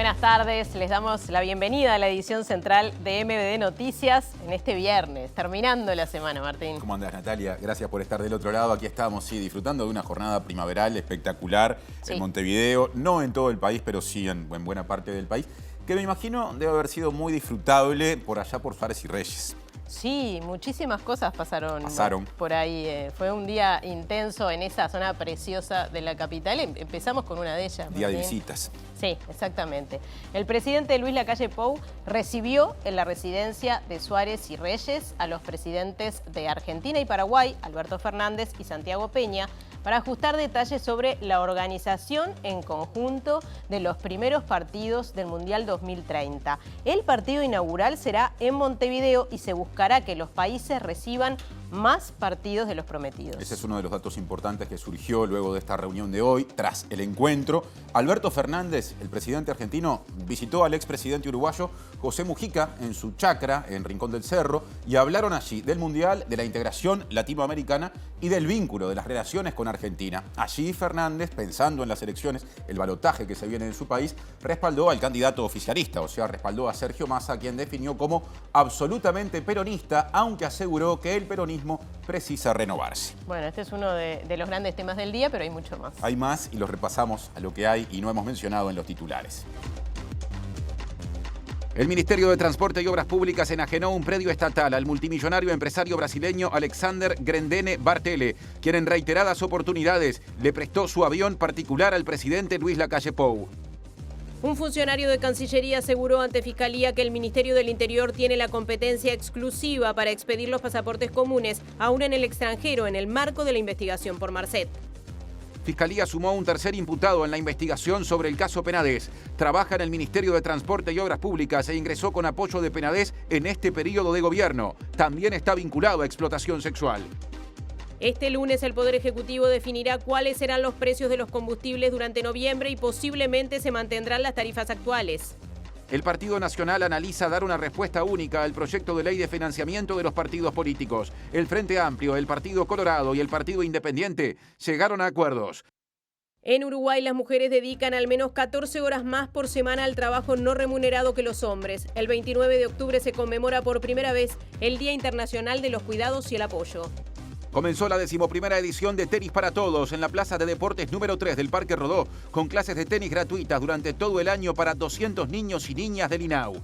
Buenas tardes, les damos la bienvenida a la edición central de MBD Noticias en este viernes, terminando la semana, Martín. ¿Cómo andás, Natalia? Gracias por estar del otro lado. Aquí estamos, sí, disfrutando de una jornada primaveral espectacular en Montevideo, no en todo el país, pero sí en buena parte del país, que me imagino debe haber sido muy disfrutable por allá por Suárez y Reyes. Sí, muchísimas cosas pasaron por ahí. Fue un día intenso en esa zona preciosa de la capital. Empezamos con una de ellas. Día de visitas. Sí, exactamente. El presidente Luis Lacalle Pou recibió en la residencia de Suárez y Reyes a los presidentes de Argentina y Paraguay, Alberto Fernández y Santiago Peña, para ajustar detalles sobre la organización en conjunto de los primeros partidos del Mundial 2030. El partido inaugural será en Montevideo y se buscará que los países reciban más partidos de los prometidos. Ese es uno de los datos importantes que surgió luego de esta reunión de hoy. Tras el encuentro, Alberto Fernández, el presidente argentino, visitó al expresidente uruguayo José Mujica en su chacra en Rincón del Cerro y hablaron allí del Mundial, de la integración latinoamericana y del vínculo de las relaciones con Argentina. Allí Fernández, pensando en las elecciones, el balotaje que se viene en su país, respaldó al candidato oficialista, o sea, respaldó a Sergio Massa, quien definió como absolutamente peronista, aunque aseguró que el peronismo precisa renovarse. Bueno, este es uno de los grandes temas del día, pero hay mucho más. Hay más y los repasamos a lo que hay y no hemos mencionado en los titulares. El Ministerio de Transporte y Obras Públicas enajenó un predio estatal al multimillonario empresario brasileño Alexander Grendene Bartele, quien en reiteradas oportunidades le prestó su avión particular al presidente Luis Lacalle Pou. Un funcionario de Cancillería aseguró ante Fiscalía que el Ministerio del Interior tiene la competencia exclusiva para expedir los pasaportes comunes, aún en el extranjero, en el marco de la investigación por Marcet. Fiscalía sumó un tercer imputado en la investigación sobre el caso Penades. Trabaja en el Ministerio de Transporte y Obras Públicas e ingresó con apoyo de Penades en este periodo de gobierno. También está vinculado a explotación sexual. Este lunes el Poder Ejecutivo definirá cuáles serán los precios de los combustibles durante noviembre y posiblemente se mantendrán las tarifas actuales. El Partido Nacional analiza dar una respuesta única al proyecto de ley de financiamiento de los partidos políticos. El Frente Amplio, el Partido Colorado y el Partido Independiente llegaron a acuerdos. En Uruguay, las mujeres dedican al menos 14 horas más por semana al trabajo no remunerado que los hombres. El 29 de octubre se conmemora por primera vez el Día Internacional de los Cuidados y el Apoyo. Comenzó la 11ª edición de Tenis para Todos en la Plaza de Deportes número 3 del Parque Rodó, con clases de tenis gratuitas durante todo el año para 200 niños y niñas del INAU.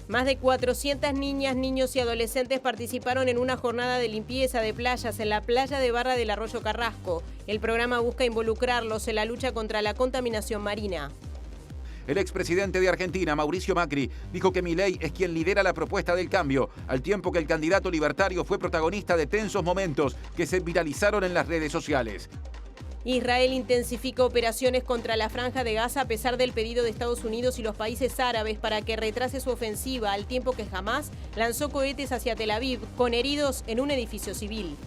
Más de 400 niñas, niños y adolescentes participaron en una jornada de limpieza de playas en la playa de Barra del Arroyo Carrasco. El programa busca involucrarlos en la lucha contra la contaminación marina. El expresidente de Argentina, Mauricio Macri, dijo que Milei es quien lidera la propuesta del cambio, al tiempo que el candidato libertario fue protagonista de tensos momentos que se viralizaron en las redes sociales. Israel intensifica operaciones contra la Franja de Gaza a pesar del pedido de Estados Unidos y los países árabes para que retrase su ofensiva, al tiempo que Hamás lanzó cohetes hacia Tel Aviv, con heridos en un edificio civil.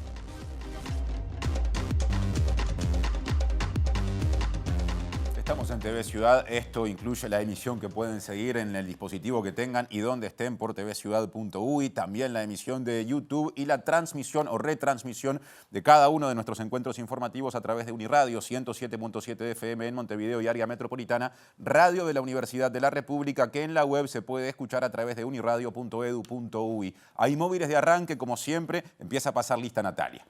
Estamos en TV Ciudad, esto incluye la emisión que pueden seguir en el dispositivo que tengan y donde estén por tvciudad.uy, también la emisión de YouTube y la transmisión o retransmisión de cada uno de nuestros encuentros informativos a través de Uniradio 107.7 FM en Montevideo y área metropolitana, radio de la Universidad de la República, que en la web se puede escuchar a través de uniradio.edu.uy. Hay móviles de arranque, como siempre, empieza a pasar lista Natalia.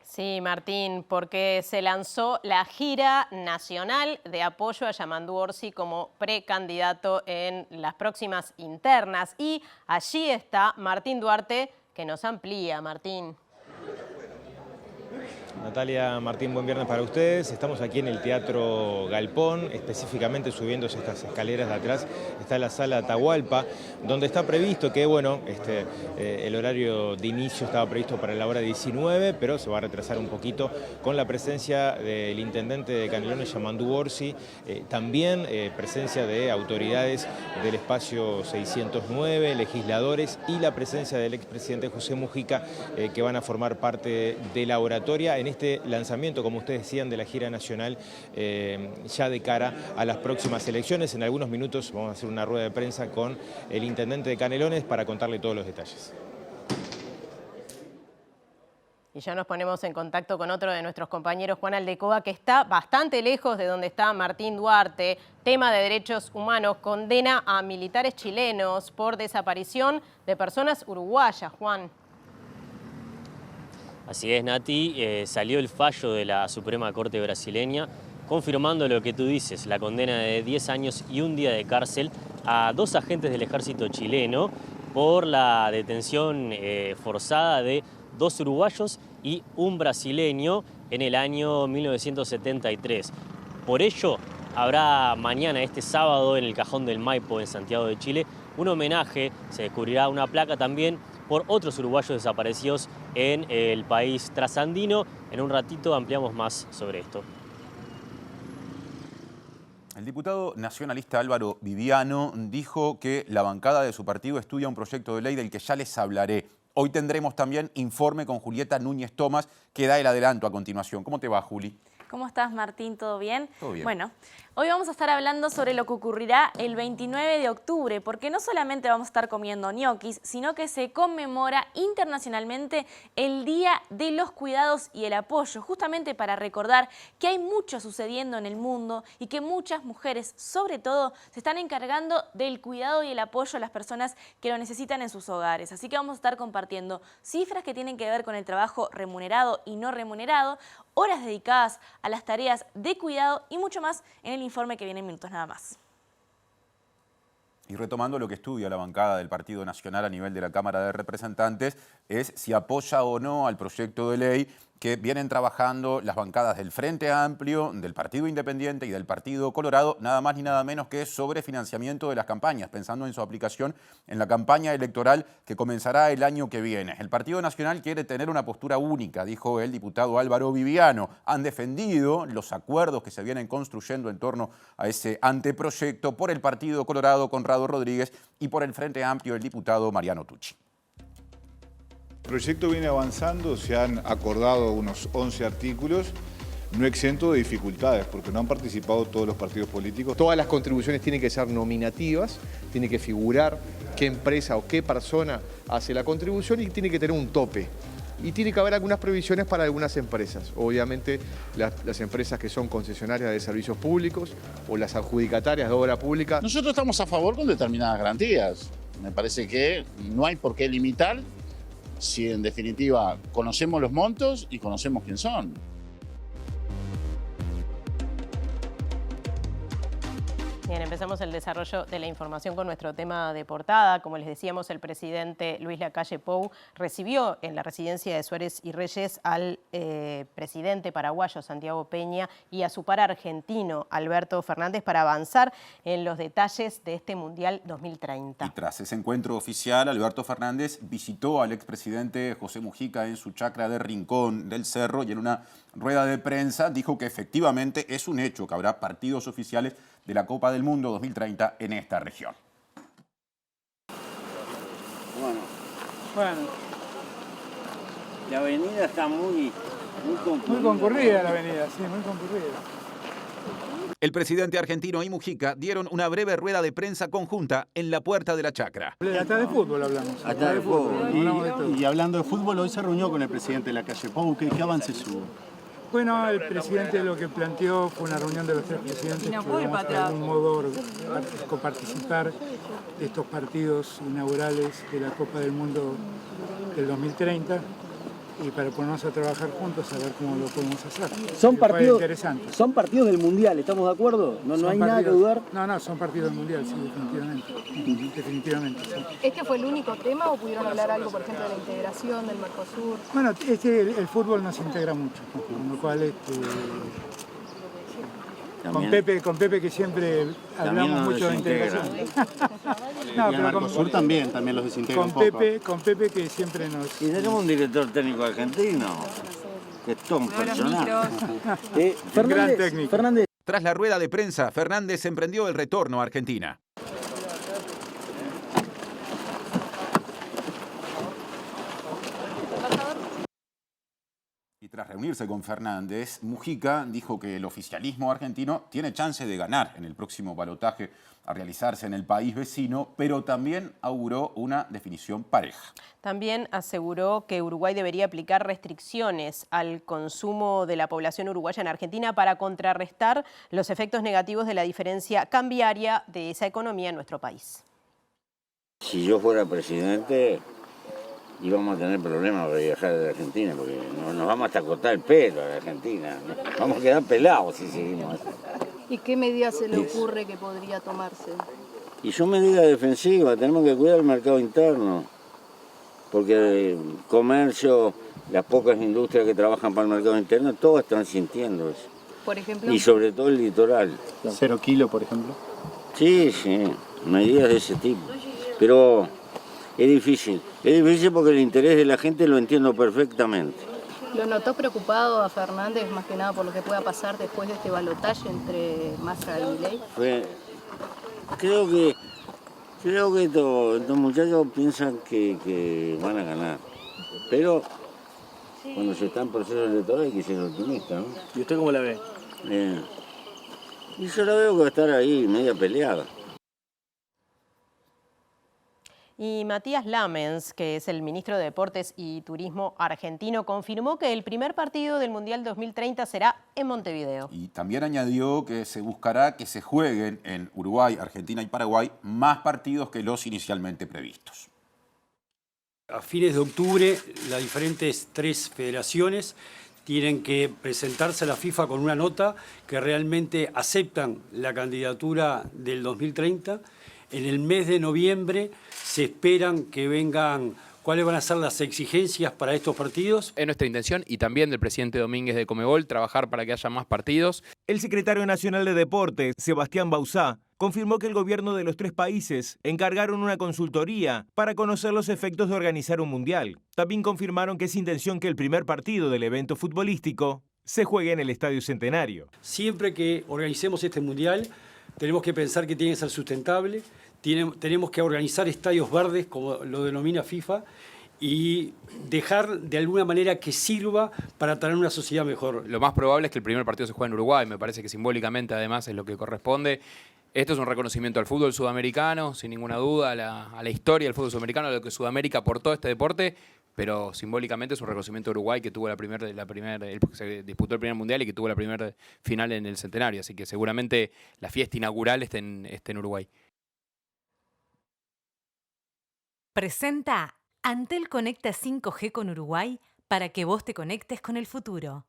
Sí, Martín, porque se lanzó la gira nacional de apoyo a Yamandu Orsi como precandidato en las próximas internas. Y allí está Martín Duarte, que nos amplía. Martín. Natalia, Martín, buen viernes para ustedes. Estamos aquí en el Teatro Galpón, específicamente subiendo estas escaleras de atrás. Está la sala Atahualpa, donde está previsto que, bueno, el horario de inicio estaba previsto para la hora 19, pero se va a retrasar un poquito con la presencia del intendente de Canelones, Yamandu Orsi, también presencia de autoridades del espacio 609, legisladores y la presencia del expresidente José Mujica, que van a formar parte de la oratoria en este lanzamiento, como ustedes decían, de la gira nacional ya de cara a las próximas elecciones. En algunos minutos vamos a hacer una rueda de prensa con el intendente de Canelones para contarle todos los detalles. Y ya nos ponemos en contacto con otro de nuestros compañeros, Juan Aldecoa, que está bastante lejos de donde está Martín Duarte. Tema de derechos humanos, condena a militares chilenos por desaparición de personas uruguayas. Juan. Así es, Nati, salió el fallo de la Suprema Corte brasileña confirmando lo que tú dices, la condena de 10 años y un día de cárcel a 2 agentes del ejército chileno por la detención forzada de 2 uruguayos y un brasileño en el año 1973. Por ello, habrá mañana, este sábado, en el Cajón del Maipo, en Santiago de Chile, un homenaje. Se descubrirá una placa también por otros uruguayos desaparecidos en el país trasandino. En un ratito ampliamos más sobre esto. El diputado nacionalista Álvaro Viviano dijo que la bancada de su partido estudia un proyecto de ley del que ya les hablaré. Hoy tendremos también informe con Julieta Núñez Tomás, que da el adelanto a continuación. ¿Cómo te va, Juli? ¿Cómo estás, Martín? ¿Todo bien? Todo bien. Bueno, hoy vamos a estar hablando sobre lo que ocurrirá el 29 de octubre, porque no solamente vamos a estar comiendo ñoquis, sino que se conmemora internacionalmente el Día de los Cuidados y el Apoyo, justamente para recordar que hay mucho sucediendo en el mundo y que muchas mujeres, sobre todo, se están encargando del cuidado y el apoyo a las personas que lo necesitan en sus hogares. Así que vamos a estar compartiendo cifras que tienen que ver con el trabajo remunerado y no remunerado, horas dedicadas a las tareas de cuidado y mucho más en el informe que viene en minutos nada más. Y retomando lo que estudia la bancada del Partido Nacional a nivel de la Cámara de Representantes, es si apoya o no al proyecto de ley que vienen trabajando las bancadas del Frente Amplio, del Partido Independiente y del Partido Colorado, nada más ni nada menos que sobre financiamiento de las campañas, pensando en su aplicación en la campaña electoral que comenzará el año que viene. El Partido Nacional quiere tener una postura única, dijo el diputado Álvaro Viviano. Han defendido los acuerdos que se vienen construyendo en torno a ese anteproyecto por el Partido Colorado, Conrado Rodríguez, y por el Frente Amplio, el diputado Mariano Tucci. El proyecto viene avanzando, se han acordado unos 11 artículos, no exento de dificultades, porque no han participado todos los partidos políticos. Todas las contribuciones tienen que ser nominativas, tiene que figurar qué empresa o qué persona hace la contribución y tiene que tener un tope. Y tiene que haber algunas previsiones para algunas empresas. Obviamente las empresas que son concesionarias de servicios públicos o las adjudicatarias de obra pública. Nosotros estamos a favor con determinadas garantías. Me parece que no hay por qué limitar si en definitiva conocemos los montos y conocemos quién son. Bien, empezamos el desarrollo de la información con nuestro tema de portada. Como les decíamos, el presidente Luis Lacalle Pou recibió en la residencia de Suárez y Reyes al presidente paraguayo Santiago Peña y a su par argentino Alberto Fernández para avanzar en los detalles de este Mundial 2030. Y tras ese encuentro oficial, Alberto Fernández visitó al expresidente José Mujica en su chacra de Rincón del Cerro y en una rueda de prensa dijo que efectivamente es un hecho que habrá partidos oficiales de la Copa del Mundo 2030 en esta región. Bueno, la avenida está muy concurrida. Muy concurrida la avenida, sí, muy concurrida. El presidente argentino y Mujica dieron una breve rueda de prensa conjunta en la puerta de la chacra. Hasta de fútbol hablamos. Hasta de fútbol. Y hablando de fútbol, hoy se reunió con el presidente Lacalle Pou. ¿Qué avances hubo? Bueno, el presidente lo que planteó fue una reunión de los 3 presidentes que vamos de algún modo coparticipar de estos partidos inaugurales de la Copa del Mundo del 2030 y para ponernos a trabajar juntos a ver cómo lo podemos hacer. Son partidos del Mundial, ¿estamos de acuerdo? No hay nada que dudar. No, son partidos del Mundial, sí, definitivamente. Definitivamente, sí. ¿Este fue el único tema o pudieron hablar algo, por ejemplo, de la integración del Mercosur? Bueno, el fútbol nos integra mucho, con lo cual con Pepe que siempre hablamos mucho de integración. No, pero con Mercosur también los desintegra un poco. Con Pepe que siempre nos... Y tenemos un director técnico argentino, que es todo un personaje. Gran técnico. Fernández. Tras la rueda de prensa, Fernández emprendió el retorno a Argentina. Y Tras reunirse con Fernández, Mujica dijo que el oficialismo argentino tiene chance de ganar en el próximo balotaje a realizarse en el país vecino, pero también auguró una definición pareja. También aseguró que Uruguay debería aplicar restricciones al consumo de la población uruguaya en Argentina para contrarrestar los efectos negativos de la diferencia cambiaria de esa economía en nuestro país. Si yo fuera presidente, íbamos a tener problemas para viajar de Argentina, porque nos vamos hasta cortar el pelo a la Argentina. Vamos a quedar pelados si seguimos así. ¿Y qué medidas se le ocurre que podría tomarse? Y son medidas defensivas, tenemos que cuidar el mercado interno, porque el comercio, las pocas industrias que trabajan para el mercado interno, todas están sintiendo eso. Por ejemplo. Y sobre todo el litoral. 0 kilos, por ejemplo. Sí, medidas de ese tipo. Pero es difícil porque el interés de la gente lo entiendo perfectamente. ¿Lo notó preocupado a Fernández más que nada por lo que pueda pasar después de este balotaje entre Massa y Milei? Creo que estos muchachos piensan que van a ganar. Pero cuando se está en proceso electoral hay que ser optimista, ¿no? ¿Y usted cómo la ve? Y yo la veo que va a estar ahí media peleada. Y Matías Lamens, que es el ministro de Deportes y Turismo argentino, confirmó que el primer partido del Mundial 2030 será en Montevideo. Y también añadió que se buscará que se jueguen en Uruguay, Argentina y Paraguay más partidos que los inicialmente previstos. A fines de octubre, las diferentes 3 federaciones tienen que presentarse a la FIFA con una nota que realmente aceptan la candidatura del 2030. En el mes de noviembre se esperan que vengan cuáles van a ser las exigencias para estos partidos. Es nuestra intención y también del presidente Domínguez de Conmebol trabajar para que haya más partidos. El secretario nacional de Deportes, Sebastián Bauzá, confirmó que el gobierno de los 3 países encargaron una consultoría para conocer los efectos de organizar un mundial. También confirmaron que es intención que el primer partido del evento futbolístico se juegue en el Estadio Centenario. Siempre que organicemos este mundial, tenemos que pensar que tiene que ser sustentable, tenemos que organizar estadios verdes, como lo denomina FIFA, y dejar de alguna manera que sirva para tener una sociedad mejor. Lo más probable es que el primer partido se juegue en Uruguay, me parece que simbólicamente además es lo que corresponde. Esto es un reconocimiento al fútbol sudamericano, sin ninguna duda, a la historia del fútbol sudamericano, a lo que Sudamérica aportó a este deporte, pero simbólicamente es un reconocimiento a Uruguay que tuvo se disputó el primer mundial y que tuvo la primera final en el Centenario, así que seguramente la fiesta inaugural esté en Uruguay. Presenta Antel Conecta 5G con Uruguay para que vos te conectes con el futuro.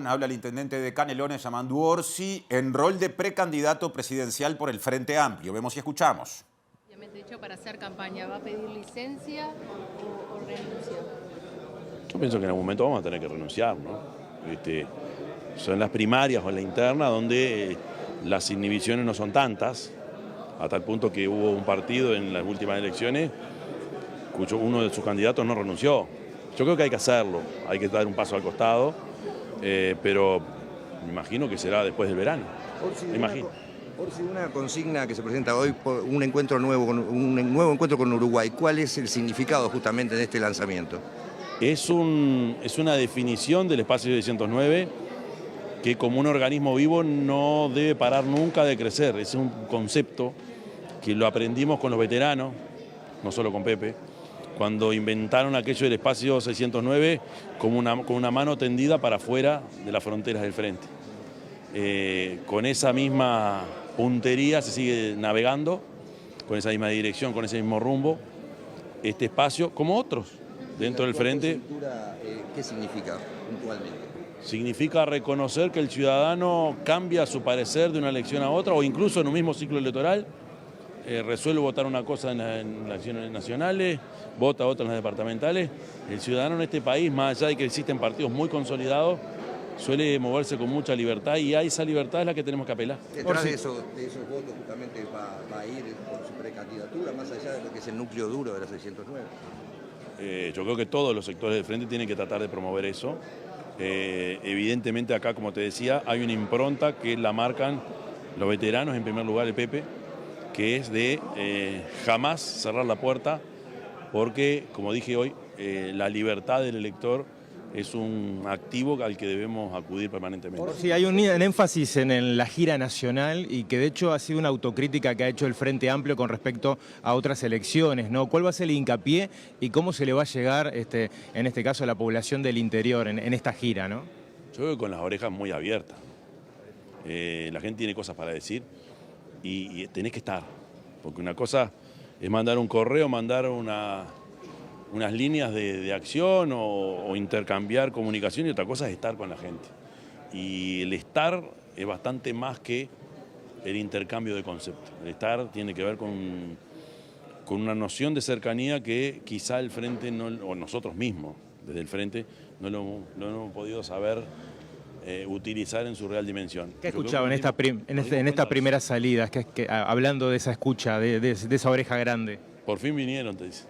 Habla el intendente de Canelones, Yamandu Orsi, en rol de precandidato presidencial por el Frente Amplio. Vemos y escuchamos. De hecho, para hacer campaña, ¿va a pedir licencia o renuncia? Yo pienso que en algún momento vamos a tener que renunciar, ¿no? Son las primarias o la interna donde las inhibiciones no son tantas, a tal punto que hubo un partido en las últimas elecciones cuyo uno de sus candidatos no renunció. Yo creo que hay que hacerlo, hay que dar un paso al costado, pero me imagino que será después del verano. Me imagino. Orsi, una consigna que se presenta hoy por un nuevo encuentro con Uruguay. ¿Cuál es el significado justamente de este lanzamiento? Es una definición del espacio 609 que como un organismo vivo no debe parar nunca de crecer. Es un concepto que lo aprendimos con los veteranos, no solo con Pepe, cuando inventaron aquello del espacio 609 con una mano tendida para afuera de las fronteras del frente. Con esa misma puntería se sigue navegando, con esa misma dirección, con ese mismo rumbo, este espacio, como otros, dentro del frente. ¿Qué significa puntualmente? Significa reconocer que el ciudadano cambia su parecer de una elección a otra, o incluso en un mismo ciclo electoral, resuelve votar una cosa en las elecciones nacionales, vota otra en las departamentales. El ciudadano en este país, más allá de que existen partidos muy consolidados, suele moverse con mucha libertad y a esa libertad es la que tenemos que apelar. Detrás de esos votos justamente va a ir por su precandidatura, más allá de lo que es el núcleo duro de la 609. Yo creo que todos los sectores del frente tienen que tratar de promover eso. Evidentemente acá, como te decía, hay una impronta que la marcan los veteranos, en primer lugar el Pepe, que es de jamás cerrar la puerta, porque, como dije hoy, la libertad del elector es un activo al que debemos acudir permanentemente. Sí, hay un énfasis en la gira nacional y que de hecho ha sido una autocrítica que ha hecho el Frente Amplio con respecto a otras elecciones, ¿no? ¿Cuál va a ser el hincapié y cómo se le va a llegar, en este caso, a la población del interior en esta gira, ¿no? Yo veo con las orejas muy abiertas. La gente tiene cosas para decir y tenés que estar, porque una cosa es mandar un correo, mandar unas líneas de acción o intercambiar comunicación, y otra cosa es estar con la gente. Y el estar es bastante más que el intercambio de conceptos. El estar tiene que ver con una noción de cercanía que quizá el Frente, o nosotros mismos, desde el Frente, no lo hemos podido saber utilizar en su real dimensión. ¿Qué escuchaba en esta primera salida, hablando de esa escucha, de esa oreja grande? Por fin vinieron, te dice.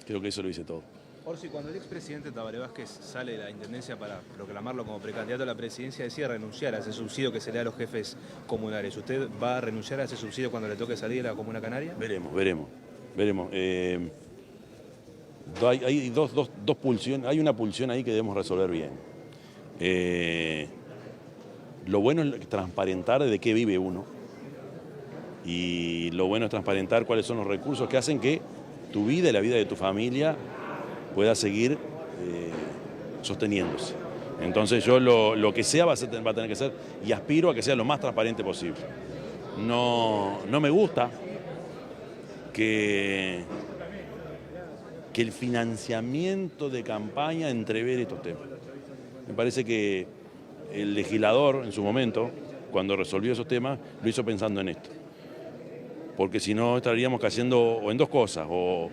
Creo que eso lo hice todo. Orsi, cuando el expresidente Tabaré Vázquez sale de la Intendencia para proclamarlo como precandidato a la presidencia, decide renunciar a ese subsidio que se le da a los jefes comunales. ¿Usted va a renunciar a ese subsidio cuando le toque salir de la Comuna Canaria? Veremos. Hay dos pulsiones, hay una pulsión ahí que debemos resolver bien. Lo bueno es transparentar de qué vive uno. Y lo bueno es transparentar cuáles son los recursos que hacen que tu vida y la vida de tu familia pueda seguir sosteniéndose. Entonces yo lo que sea va a tener que ser, y aspiro a que sea lo más transparente posible. No me gusta que el financiamiento de campaña entrevere estos temas. Me parece que el legislador en su momento, cuando resolvió esos temas, lo hizo pensando en esto. Porque si no estaríamos cayendo en dos cosas, o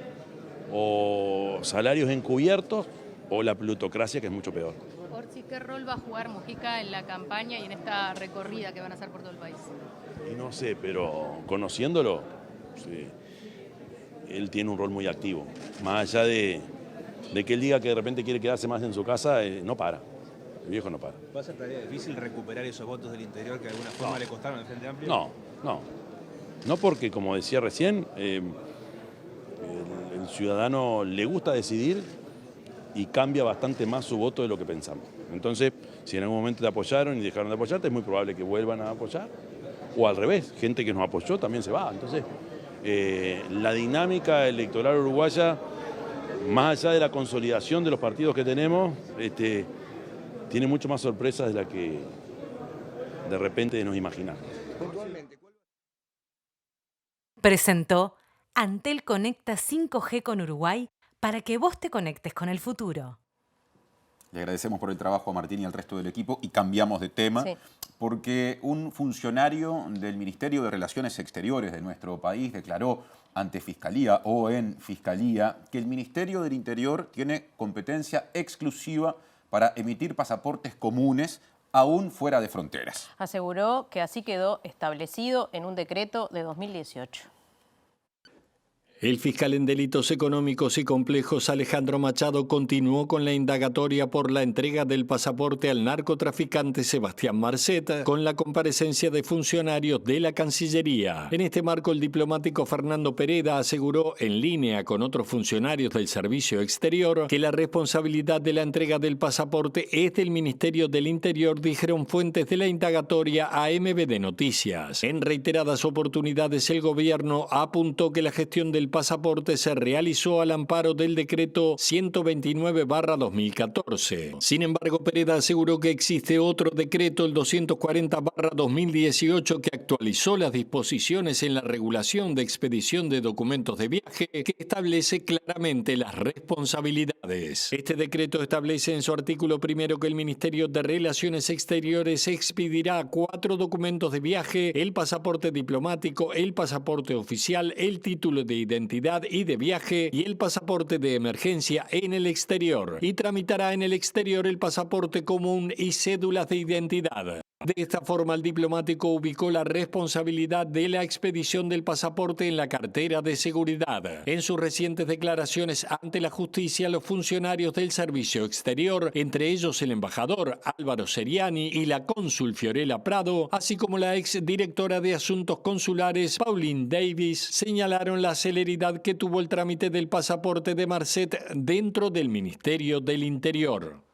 salarios encubiertos o la plutocracia, que es mucho peor. Orsi, ¿qué rol va a jugar Mujica en la campaña y en esta recorrida que van a hacer por todo el país? Y no sé, pero conociéndolo, sí, él tiene un rol muy activo. Más allá de que él diga que de repente quiere quedarse más en su casa, no para. El viejo no para. ¿Va a ser tarea difícil recuperar esos votos del interior que de alguna forma le costaron al Frente Amplio? No, porque como decía recién, el ciudadano le gusta decidir y cambia bastante más su voto de lo que pensamos. Entonces, si en algún momento te apoyaron y dejaron de apoyarte, es muy probable que vuelvan a apoyar. O al revés, gente que nos apoyó también se va. Entonces, la dinámica electoral uruguaya, más allá de la consolidación de los partidos que tenemos, tiene mucho más sorpresas de las que de repente nos imaginamos. Presentó Antel Conecta 5G con Uruguay para que vos te conectes con el futuro. Le agradecemos por el trabajo a Martín y al resto del equipo y cambiamos de tema porque un funcionario del Ministerio de Relaciones Exteriores de nuestro país declaró ante Fiscalía o en Fiscalía que el Ministerio del Interior tiene competencia exclusiva para emitir pasaportes comunes aún fuera de fronteras. Aseguró que así quedó establecido en un decreto de 2018. El fiscal en delitos económicos y complejos Alejandro Machado continuó con la indagatoria por la entrega del pasaporte al narcotraficante Sebastián Marcet con la comparecencia de funcionarios de la Cancillería. En este marco, el diplomático Fernando Pereda aseguró, en línea con otros funcionarios del Servicio Exterior, que la responsabilidad de la entrega del pasaporte es del Ministerio del Interior, dijeron fuentes de la indagatoria a MBD Noticias. En reiteradas oportunidades, el gobierno apuntó que la gestión del pasaporte se realizó al amparo del decreto 129/2014. Sin embargo, Pereda aseguró que existe otro decreto, el 240/2018, que actualizó las disposiciones en la regulación de expedición de documentos de viaje, que establece claramente las responsabilidades. Este decreto establece en su artículo primero que el Ministerio de Relaciones Exteriores expedirá 4 documentos de viaje: el pasaporte diplomático, el pasaporte oficial, el título de identidad y de viaje y el pasaporte de emergencia en el exterior, y tramitará en el exterior el pasaporte común y cédulas de identidad. De esta forma, el diplomático ubicó la responsabilidad de la expedición del pasaporte en la cartera de seguridad. En sus recientes declaraciones ante la justicia, los funcionarios del Servicio Exterior, entre ellos el embajador Álvaro Seriani y la cónsul Fiorella Prado, así como la exdirectora de Asuntos Consulares Pauline Davis, señalaron la celeridad que tuvo el trámite del pasaporte de Marcet dentro del Ministerio del Interior.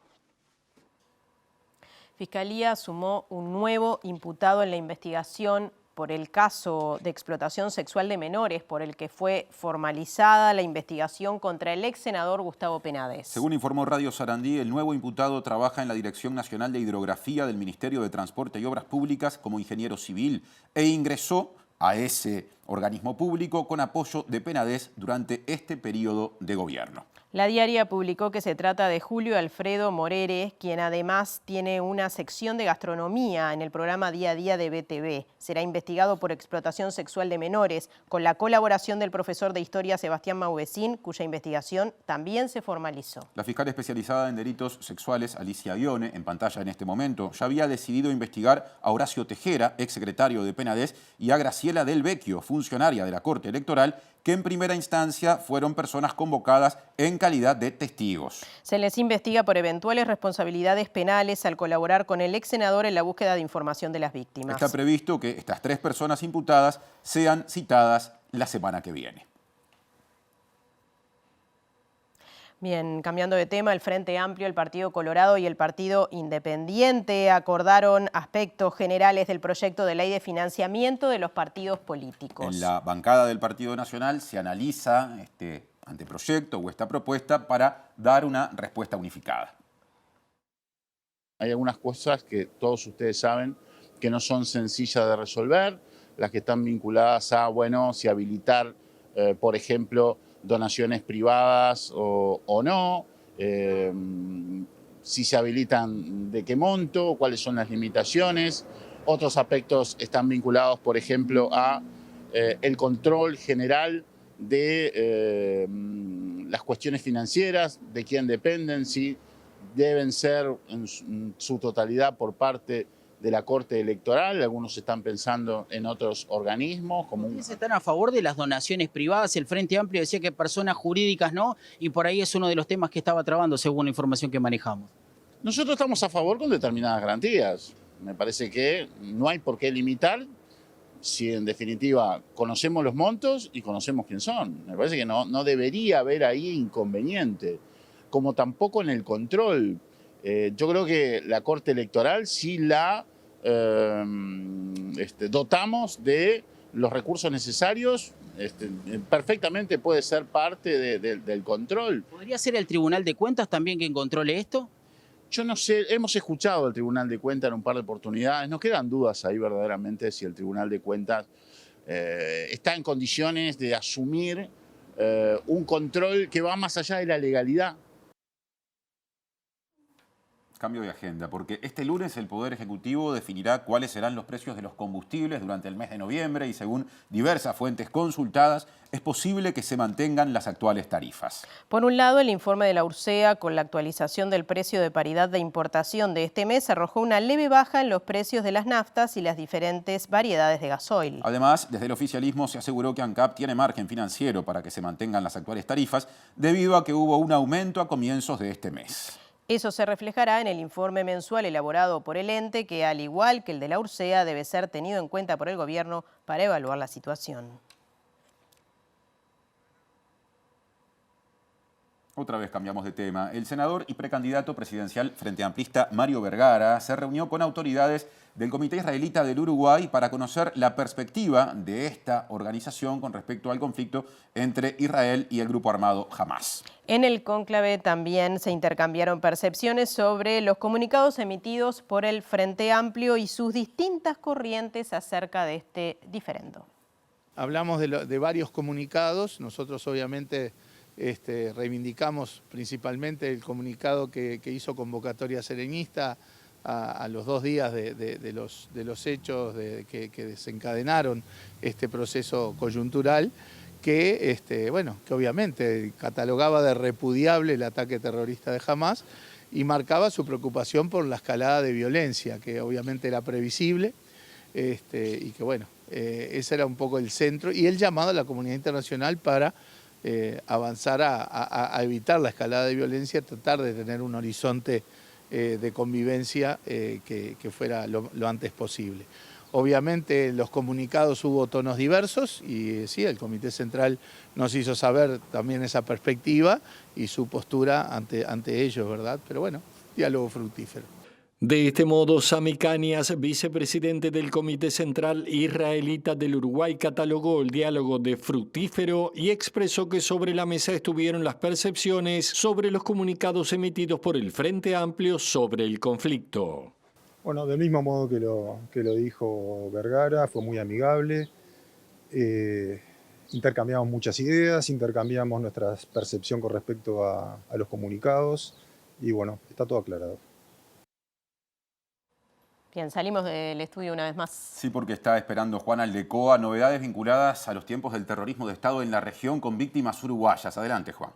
Fiscalía sumó un nuevo imputado en la investigación por el caso de explotación sexual de menores, por el que fue formalizada la investigación contra el ex senador Gustavo Penades. Según informó Radio Sarandí, el nuevo imputado trabaja en la Dirección Nacional de Hidrografía del Ministerio de Transporte y Obras Públicas como ingeniero civil e ingresó a ese organismo público con apoyo de Penades durante este periodo de gobierno. La Diaria publicó que se trata de Julio Alfredo Morere, quien además tiene una sección de gastronomía en el programa Día a Día de BTV. Será investigado por explotación sexual de menores, con la colaboración del profesor de Historia Sebastián Mauvecín, cuya investigación también se formalizó. La fiscal especializada en delitos sexuales, Alicia Ione, en pantalla en este momento, ya había decidido investigar a Horacio Tejera, exsecretario de Penades, y a Graciela Del Vecchio, funcionaria de la Corte Electoral, que en primera instancia fueron personas convocadas en calidad de testigos. Se les investiga por eventuales responsabilidades penales al colaborar con el ex senador en la búsqueda de información de las víctimas. Está previsto que estas 3 personas imputadas sean citadas la semana que viene. Bien, cambiando de tema, el Frente Amplio, el Partido Colorado y el Partido Independiente acordaron aspectos generales del proyecto de ley de financiamiento de los partidos políticos. En la bancada del Partido Nacional se analiza este anteproyecto o esta propuesta para dar una respuesta unificada. Hay algunas cosas que todos ustedes saben que no son sencillas de resolver, las que están vinculadas a, bueno, si habilitar, por ejemplo, donaciones privadas o no, si se habilitan de qué monto, cuáles son las limitaciones. Otros aspectos están vinculados, por ejemplo, a el control general de las cuestiones financieras, de quién dependen, si deben ser en su totalidad por parte de la Corte Electoral. Algunos están pensando en otros organismos. ¿Ustedes están a favor de las donaciones privadas? El Frente Amplio decía que personas jurídicas no, y por ahí es uno de los temas que estaba trabando según la información que manejamos. Nosotros estamos a favor con determinadas garantías. Me parece que no hay por qué limitar si en definitiva conocemos los montos y conocemos quién son. Me parece que no debería haber ahí inconveniente, como tampoco en el control. Yo creo que la Corte Electoral sí la dotamos de los recursos necesarios, perfectamente puede ser parte del control. ¿Podría ser el Tribunal de Cuentas también quien controle esto? Yo no sé, hemos escuchado al Tribunal de Cuentas en un par de oportunidades, nos quedan dudas ahí verdaderamente si el Tribunal de Cuentas está en condiciones de asumir un control que va más allá de la legalidad. Cambio de agenda, porque este lunes el Poder Ejecutivo definirá cuáles serán los precios de los combustibles durante el mes de noviembre y según diversas fuentes consultadas, es posible que se mantengan las actuales tarifas. Por un lado, el informe de la URSEA con la actualización del precio de paridad de importación de este mes arrojó una leve baja en los precios de las naftas y las diferentes variedades de gasoil. Además, desde el oficialismo se aseguró que ANCAP tiene margen financiero para que se mantengan las actuales tarifas debido a que hubo un aumento a comienzos de este mes. Eso se reflejará en el informe mensual elaborado por el ente, que al igual que el de la URSEA debe ser tenido en cuenta por el gobierno para evaluar la situación. Otra vez cambiamos de tema. El senador y precandidato presidencial frente amplista Mario Vergara se reunió con autoridades del Comité Israelita del Uruguay para conocer la perspectiva de esta organización con respecto al conflicto entre Israel y el grupo armado Hamás. En el cónclave también se intercambiaron percepciones sobre los comunicados emitidos por el Frente Amplio y sus distintas corrientes acerca de este diferendo. Hablamos de varios comunicados. Nosotros obviamente reivindicamos principalmente el comunicado que hizo Convocatoria Serenista a los 2 días de los hechos que desencadenaron este proceso coyuntural, que obviamente catalogaba de repudiable el ataque terrorista de Hamás y marcaba su preocupación por la escalada de violencia, que obviamente era previsible, y que bueno, ese era un poco el centro, y el llamado a la comunidad internacional para avanzar a evitar la escalada de violencia, tratar de tener un horizonte de convivencia que fuera lo antes posible. Obviamente los comunicados hubo tonos diversos y sí, el Comité Central nos hizo saber también esa perspectiva y su postura ante ellos, ¿verdad? Pero bueno, diálogo fructífero. De este modo, Sami Kanias, vicepresidente del Comité Central Israelita del Uruguay, catalogó el diálogo de fructífero y expresó que sobre la mesa estuvieron las percepciones sobre los comunicados emitidos por el Frente Amplio sobre el conflicto. Bueno, del mismo modo que lo dijo Vergara, fue muy amigable, intercambiamos muchas ideas, intercambiamos nuestra percepción con respecto a los comunicados y bueno, está todo aclarado. Bien, salimos del estudio una vez más. Sí, porque está esperando Juan Aldecoa novedades vinculadas a los tiempos del terrorismo de Estado en la región con víctimas uruguayas. Adelante, Juan.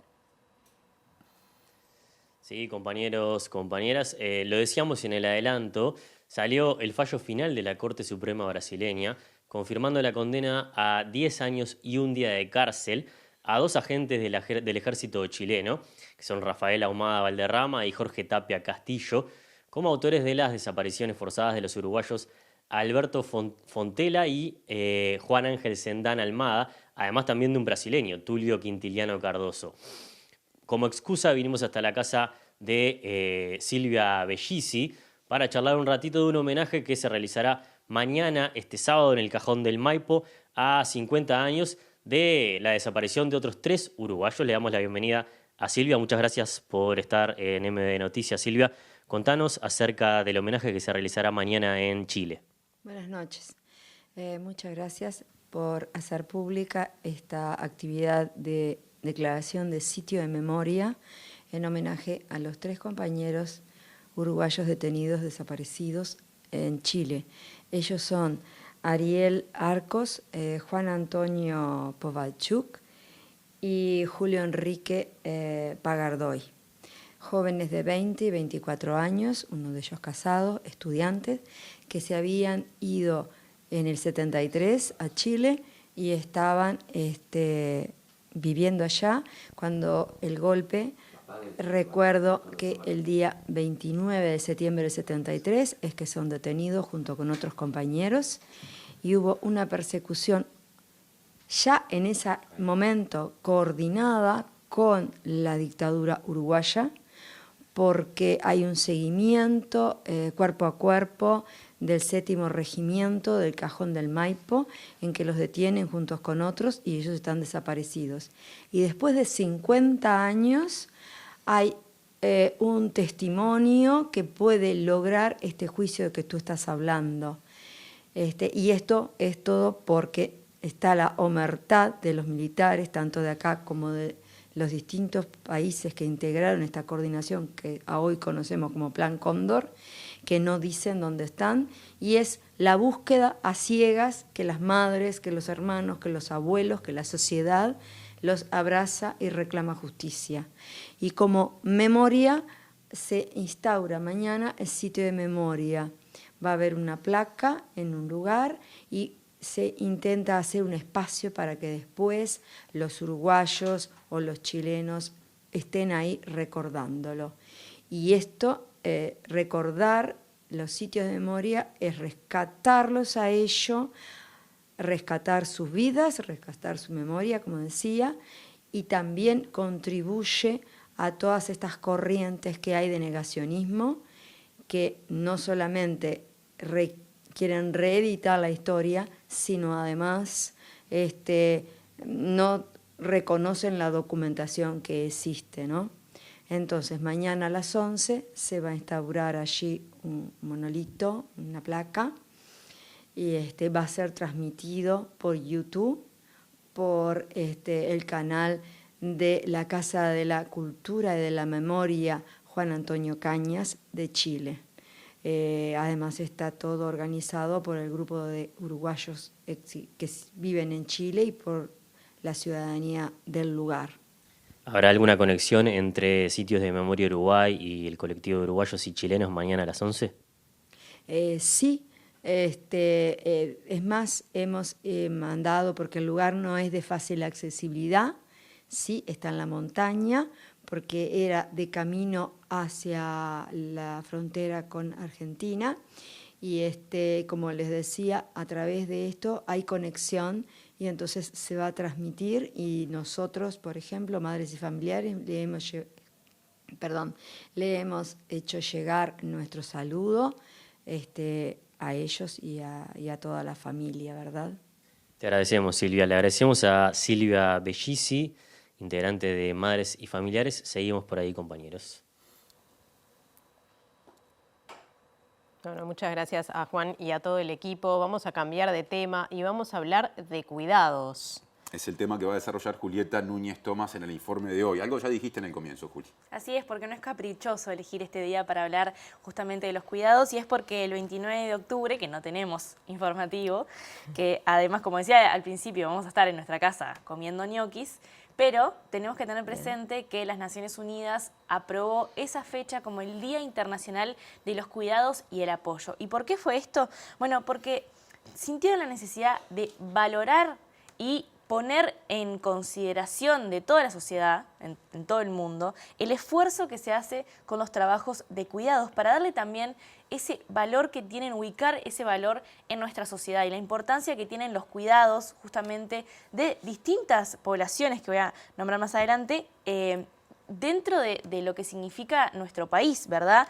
Sí, compañeros, compañeras, lo decíamos en el adelanto, salió el fallo final de la Corte Suprema brasileña, confirmando la condena a 10 años y un día de cárcel a 2 agentes del ejército chileno, que son Rafael Ahumada Valderrama y Jorge Tapia Castillo, como autores de las desapariciones forzadas de los uruguayos Alberto Fontela y Juan Ángel Sendán Almada, además también de un brasileño, Tulio Quintiliano Cardoso. Como excusa vinimos hasta la casa de Silvia Bellisi para charlar un ratito de un homenaje que se realizará mañana, este sábado, en el Cajón del Maipo, a 50 años de la desaparición de otros 3 uruguayos. Le damos la bienvenida a Silvia. Muchas gracias por estar en MD Noticias. Silvia, contanos acerca del homenaje que se realizará mañana en Chile. Buenas noches. Muchas gracias por hacer pública esta actividad de declaración de sitio de memoria en homenaje a los 3 compañeros uruguayos detenidos desaparecidos en Chile. Ellos son Ariel Arcos, Juan Antonio Povalchuk y Julio Enrique Pagardoy. Jóvenes de 20 y 24 años, uno de ellos casado, estudiantes, que se habían ido en el 73 a Chile y estaban viviendo allá cuando el golpe. Recuerdo que el día 29 de septiembre del 73 es que son detenidos junto con otros compañeros y hubo una persecución ya en ese momento coordinada con la dictadura uruguaya, porque hay un seguimiento cuerpo a cuerpo del 7º Regimiento del Cajón del Maipo, en que los detienen juntos con otros y ellos están desaparecidos. Y después de 50 años hay un testimonio que puede lograr este juicio de que tú estás hablando. Y esto es todo porque está la omertad de los militares, tanto de acá como de los distintos países que integraron esta coordinación que hoy conocemos como Plan Cóndor, que no dicen dónde están, y es la búsqueda a ciegas que las madres, que los hermanos, que los abuelos, que la sociedad los abraza y reclama justicia. Y como memoria se instaura mañana el sitio de memoria. Va a haber una placa en un lugar y se intenta hacer un espacio para que después los uruguayos o los chilenos estén ahí recordándolo. Y esto, recordar los sitios de memoria, es rescatarlos a ellos, rescatar sus vidas, rescatar su memoria, como decía, y también contribuye a todas estas corrientes que hay de negacionismo, que no solamente quieren reeditar la historia, sino además no reconocen la documentación que existe, ¿no? Entonces, mañana a las 11 se va a instaurar allí un monolito, una placa, y va a ser transmitido por YouTube, por el canal de la Casa de la Cultura y de la Memoria Juan Antonio Cañas de Chile. Además está todo organizado por el grupo de uruguayos que viven en Chile y por la ciudadanía del lugar. ¿Habrá alguna conexión entre Sitios de Memoria Uruguay y el colectivo de uruguayos y chilenos mañana a las 11? Sí, es más, hemos mandado, porque el lugar no es de fácil accesibilidad, sí, está en la montaña, porque era de camino hacia la frontera con Argentina, y como les decía, a través de esto hay conexión, y entonces se va a transmitir, y nosotros, por ejemplo, madres y familiares, le hemos hecho llegar nuestro saludo a ellos y a toda la familia, ¿verdad? Te agradecemos, Silvia. Le agradecemos a Silvia Bellisi, integrante de Madres y Familiares. Seguimos por ahí, compañeros. Bueno, muchas gracias a Juan y a todo el equipo. Vamos a cambiar de tema y vamos a hablar de cuidados. Es el tema que va a desarrollar Julieta Núñez Tomás en el informe de hoy. Algo ya dijiste en el comienzo, Juli. Así es, porque no es caprichoso elegir este día para hablar justamente de los cuidados, y es porque el 29 de octubre, que no tenemos informativo, que además, como decía al principio, vamos a estar en nuestra casa comiendo ñoquis, pero tenemos que tener presente que las Naciones Unidas aprobó esa fecha como el Día Internacional de los Cuidados y el Apoyo. ¿Y por qué fue esto? Bueno, porque sintieron la necesidad de valorar y poner en consideración de toda la sociedad, en todo el mundo, el esfuerzo que se hace con los trabajos de cuidados para darle también ese valor que tienen, ubicar ese valor en nuestra sociedad y la importancia que tienen los cuidados justamente de distintas poblaciones que voy a nombrar más adelante, dentro de lo que significa nuestro país, ¿verdad?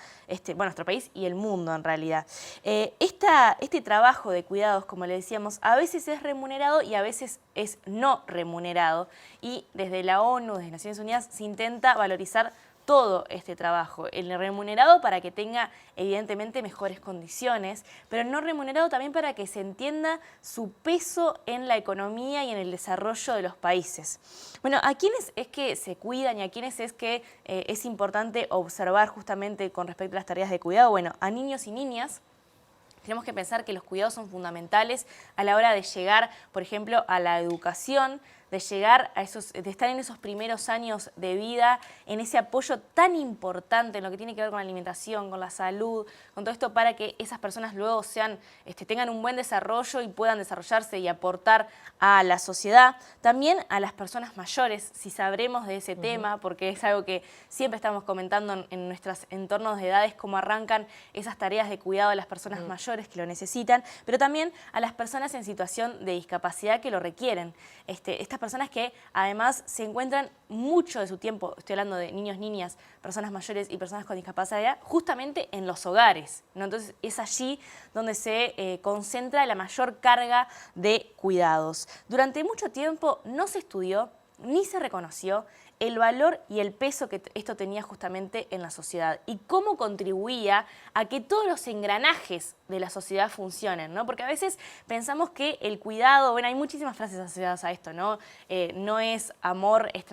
Bueno, nuestro país y el mundo en realidad. Este trabajo de cuidados, como le decíamos, a veces es remunerado y a veces es no remunerado. Y desde la ONU, desde Naciones Unidas, se intenta valorizar todo este trabajo, el remunerado para que tenga evidentemente mejores condiciones, pero el no remunerado también para que se entienda su peso en la economía y en el desarrollo de los países. Bueno, ¿a quiénes es que se cuidan y a quiénes es que es importante observar justamente con respecto a las tareas de cuidado? Bueno, a niños y niñas. Tenemos que pensar que los cuidados son fundamentales a la hora de llegar, por ejemplo, a la educación, de llegar a de estar en esos primeros años de vida, en ese apoyo tan importante en lo que tiene que ver con la alimentación, con la salud, con todo esto para que esas personas luego tengan un buen desarrollo y puedan desarrollarse y aportar a la sociedad. También a las personas mayores, si sabremos de ese tema, porque es algo que siempre estamos comentando en nuestros entornos de edades, cómo arrancan esas tareas de cuidado de las personas mayores que lo necesitan, pero también a las personas en situación de discapacidad que lo requieren. Estas personas que además se encuentran mucho de su tiempo, estoy hablando de niños, niñas, personas mayores y personas con discapacidad, justamente en los hogares, ¿no? Entonces es allí donde se concentra la mayor carga de cuidados. Durante mucho tiempo no se estudió ni se reconoció el valor y el peso que esto tenía justamente en la sociedad y cómo contribuía a que todos los engranajes de la sociedad funcionen, ¿no? Porque a veces pensamos que el cuidado, bueno, hay muchísimas frases asociadas a esto, ¿no? No es amor, es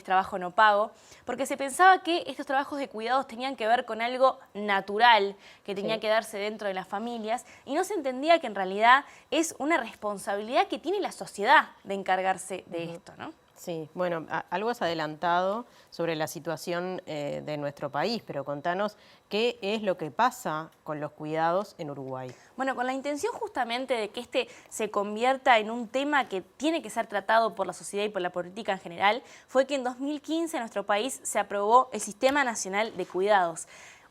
trabajo no pago, porque se pensaba que estos trabajos de cuidados tenían que ver con algo natural, que tenía que darse dentro de las familias, y no se entendía que en realidad es una responsabilidad que tiene la sociedad de encargarse de esto, ¿no? Sí, bueno, algo has adelantado sobre la situación de nuestro país, pero contanos qué es lo que pasa con los cuidados en Uruguay. Bueno, con la intención justamente de que este se convierta en un tema que tiene que ser tratado por la sociedad y por la política en general, fue que en 2015 en nuestro país se aprobó el Sistema Nacional de Cuidados.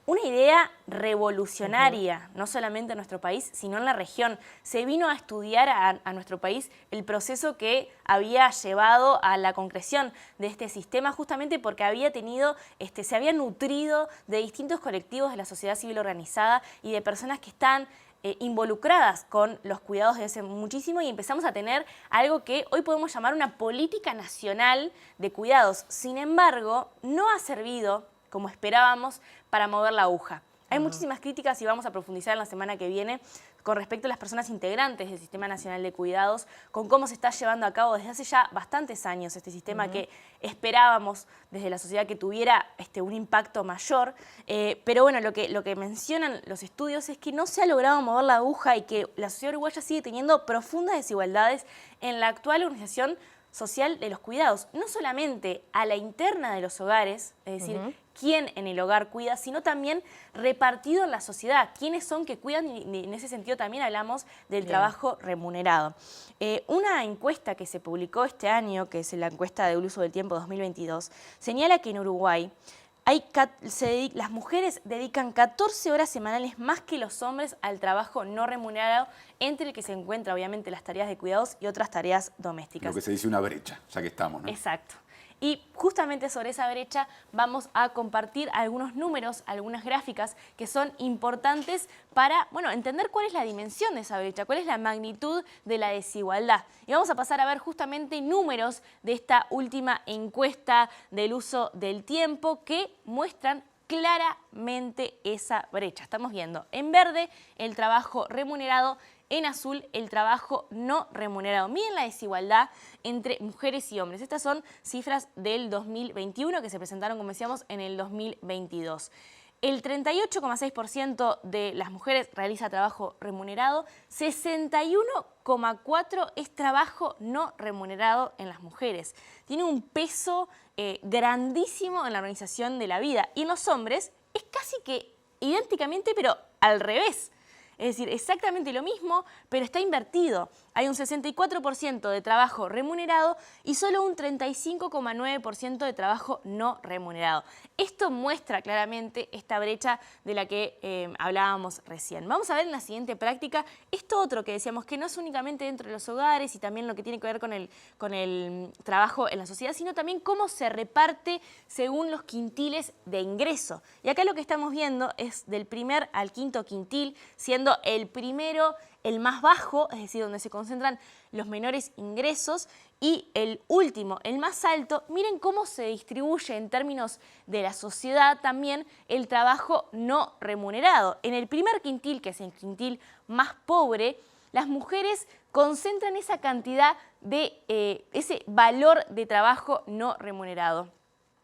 Una idea revolucionaria, no solamente en nuestro país, sino en la región. Se vino a estudiar a nuestro país el proceso que había llevado a la concreción de este sistema, justamente porque se había nutrido de distintos colectivos de la sociedad civil organizada y de personas que están involucradas con los cuidados desde hace muchísimo, y empezamos a tener algo que hoy podemos llamar una política nacional de cuidados. Sin embargo, no ha servido como esperábamos para mover la aguja. Hay muchísimas críticas y vamos a profundizar en la semana que viene con respecto a las personas integrantes del Sistema Nacional de Cuidados, con cómo se está llevando a cabo desde hace ya bastantes años este sistema que esperábamos desde la sociedad que tuviera un impacto mayor. Pero bueno, lo que mencionan los estudios es que no se ha logrado mover la aguja y que la sociedad uruguaya sigue teniendo profundas desigualdades en la actual organización social de los cuidados, no solamente a la interna de los hogares, es decir, quién en el hogar cuida, sino también repartido en la sociedad, quiénes son que cuidan, y en ese sentido también hablamos del trabajo remunerado. Una encuesta que se publicó este año, que es la encuesta del uso del tiempo 2022, señala que en Uruguay las mujeres dedican 14 horas semanales más que los hombres al trabajo no remunerado, entre el que se encuentra obviamente las tareas de cuidados y otras tareas domésticas. Lo que se dice una brecha, ya que estamos, ¿no? Exacto. Y justamente sobre esa brecha vamos a compartir algunos números, algunas gráficas que son importantes para entender cuál es la dimensión de esa brecha, cuál es la magnitud de la desigualdad. Y vamos a pasar a ver justamente números de esta última encuesta del uso del tiempo que muestran claramente esa brecha. Estamos viendo en verde el trabajo remunerado, en azul el trabajo no remunerado. Miren la desigualdad entre mujeres y hombres. Estas son cifras del 2021 que se presentaron, como decíamos, en el 2022. El 38,6% de las mujeres realiza trabajo remunerado, 61,4% es trabajo no remunerado en las mujeres. Tiene un peso grandísimo en la organización de la vida. Y en los hombres es casi que idénticamente, pero al revés. Es decir, exactamente lo mismo, pero está invertido. Hay un 64% de trabajo remunerado y solo un 35,9% de trabajo no remunerado. Esto muestra claramente esta brecha de la que hablábamos recién. Vamos a ver en la siguiente práctica esto otro que decíamos, que no es únicamente dentro de los hogares y también lo que tiene que ver con el trabajo en la sociedad, sino también cómo se reparte según los quintiles de ingreso. Y acá lo que estamos viendo es del primer al quinto quintil, siendo el primero el más bajo, es decir, donde se concentran los menores ingresos, y el último, el más alto. Miren cómo se distribuye en términos de la sociedad también el trabajo no remunerado. En el primer quintil, que es el quintil más pobre, las mujeres concentran esa cantidad de ese valor de trabajo no remunerado.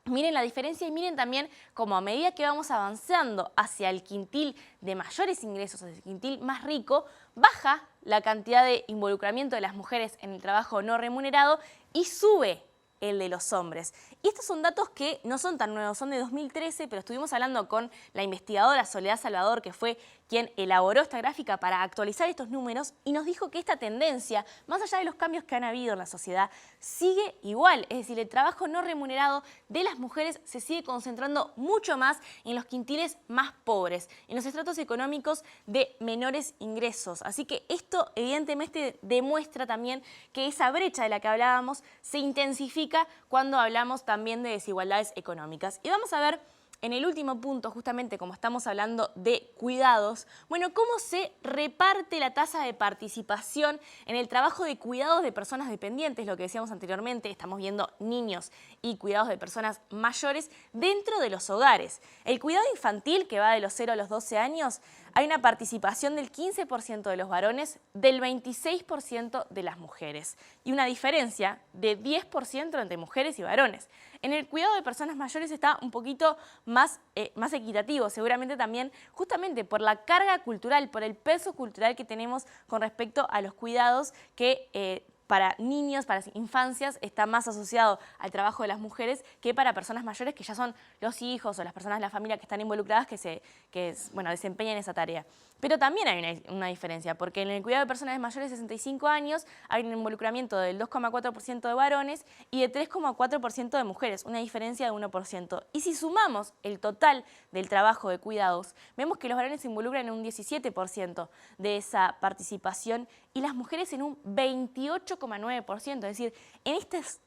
Miren la diferencia y miren también cómo a medida que vamos avanzando hacia el quintil de mayores ingresos, hacia el quintil más rico, baja la cantidad de involucramiento de las mujeres en el trabajo no remunerado y sube el de los hombres. Y estos son datos que no son tan nuevos, son de 2013, pero estuvimos hablando con la investigadora Soledad Salvador, que fue quien elaboró esta gráfica para actualizar estos números, y nos dijo que esta tendencia, más allá de los cambios que han habido en la sociedad, sigue igual. Es decir, el trabajo no remunerado de las mujeres se sigue concentrando mucho más en los quintiles más pobres, en los estratos económicos de menores ingresos. Así que esto evidentemente demuestra también que esa brecha de la que hablábamos se intensifica cuando hablamos también de desigualdades económicas. Y vamos a ver en el último punto, justamente como estamos hablando de cuidados, cómo se reparte la tasa de participación en el trabajo de cuidados de personas dependientes, lo que decíamos anteriormente, estamos viendo niños y cuidados de personas mayores dentro de los hogares. El cuidado infantil, que va de los 0 a los 12 años, hay una participación del 15% de los varones, del 26% de las mujeres, y una diferencia de 10% entre mujeres y varones. En el cuidado de personas mayores está un poquito más equitativo, seguramente también justamente por la carga cultural, por el peso cultural que tenemos con respecto a los cuidados que para niños, para infancias, está más asociado al trabajo de las mujeres que para personas mayores, que ya son los hijos o las personas de la familia que están involucradas que desempeñan esa tarea. Pero también hay una diferencia, porque en el cuidado de personas mayores de 65 años hay un involucramiento del 2,4% de varones y de 3,4% de mujeres, una diferencia de 1%. Y si sumamos el total del trabajo de cuidados, vemos que los varones se involucran en un 17% de esa participación y las mujeres en un 28,9%. Es decir, en estos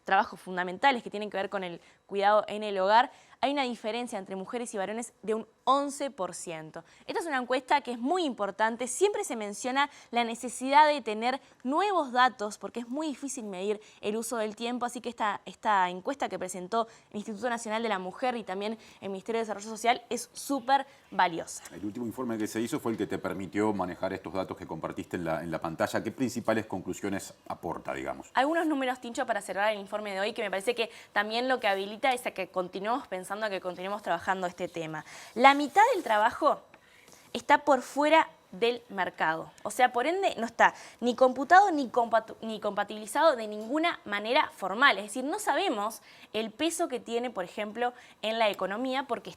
trabajos fundamentales que tienen que ver con el cuidado en el hogar, hay una diferencia entre mujeres y varones de un 11%. Esta es una encuesta que es muy importante. Siempre se menciona la necesidad de tener nuevos datos porque es muy difícil medir el uso del tiempo, así que esta encuesta que presentó el Instituto Nacional de la Mujer y también el Ministerio de Desarrollo Social es súper valiosa. El último informe que se hizo fue el que te permitió manejar estos datos que compartiste en la pantalla. ¿Qué principales conclusiones aporta, digamos? Algunos números, Tincho, para cerrar el informe de hoy, que me parece que también lo que habilita es a que continuemos pensando, a que continuemos trabajando este tema. La mitad del trabajo está por fuera del mercado. O sea, por ende, no está ni computado ni compatibilizado de ninguna manera formal. Es decir, no sabemos el peso que tiene, por ejemplo, en la economía porque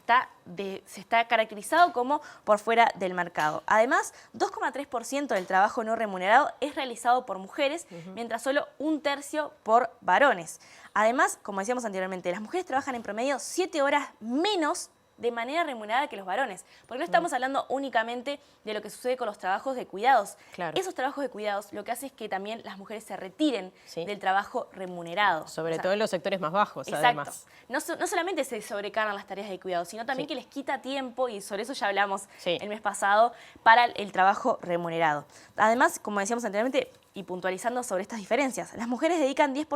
se está caracterizado como por fuera del mercado. Además, 2,3% del trabajo no remunerado es realizado por mujeres, mientras solo 1/3 por varones. Además, como decíamos anteriormente, las mujeres trabajan en promedio 7 horas menos de manera remunerada que los varones, porque no estamos hablando únicamente de lo que sucede con los trabajos de cuidados. Claro. Esos trabajos de cuidados lo que hace es que también las mujeres se retiren del trabajo remunerado. Sobre todo en los sectores más bajos, exacto. además. No solamente se sobrecargan las tareas de cuidado, sino también que les quita tiempo, y sobre eso ya hablamos el mes pasado, para el trabajo remunerado. Además, como decíamos anteriormente, y puntualizando sobre estas diferencias, las mujeres dedican 10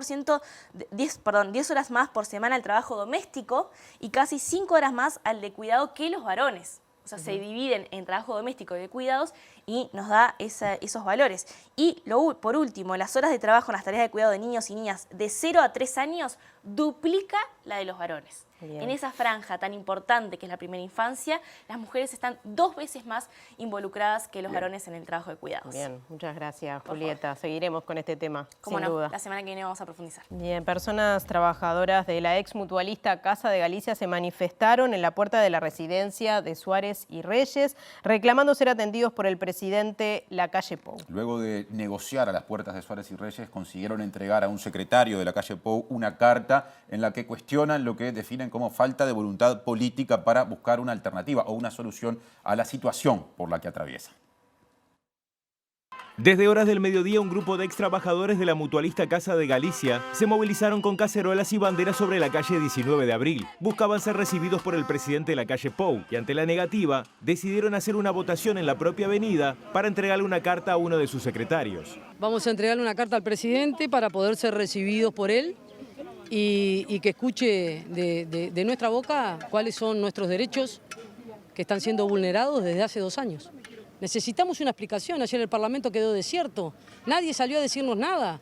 horas más por semana al trabajo doméstico y casi 5 horas más al de cuidado que los varones. O sea, se dividen en trabajo doméstico y de cuidados y nos da esos valores. Y por último, las horas de trabajo en las tareas de cuidado de niños y niñas de 0 a 3 años duplica la de los varones. Bien. En esa franja tan importante que es la primera infancia, las mujeres están 2 veces más involucradas que los varones en el trabajo de cuidados. Bien, muchas gracias, Julieta. Seguiremos con este tema, sin duda. La semana que viene vamos a profundizar. Bien, personas trabajadoras de la ex mutualista Casa de Galicia se manifestaron en la puerta de la residencia de Suárez y Reyes, reclamando ser atendidos por el presidente Lacalle Pou. Luego de negociar a las puertas de Suárez y Reyes, consiguieron entregar a un secretario de Lacalle Pou una carta en la que cuestionan lo que definen como falta de voluntad política para buscar una alternativa o una solución a la situación por la que atraviesa. Desde horas del mediodía, un grupo de ex trabajadores de la mutualista Casa de Galicia se movilizaron con cacerolas y banderas sobre la calle 19 de abril. Buscaban ser recibidos por el presidente Lacalle Pou y ante la negativa decidieron hacer una votación en la propia avenida para entregarle una carta a uno de sus secretarios. Vamos a entregarle una carta al presidente para poder ser recibidos por él y que escuche de nuestra boca cuáles son nuestros derechos que están siendo vulnerados desde hace 2 años. Necesitamos una explicación. Ayer el Parlamento quedó desierto. Nadie salió a decirnos nada.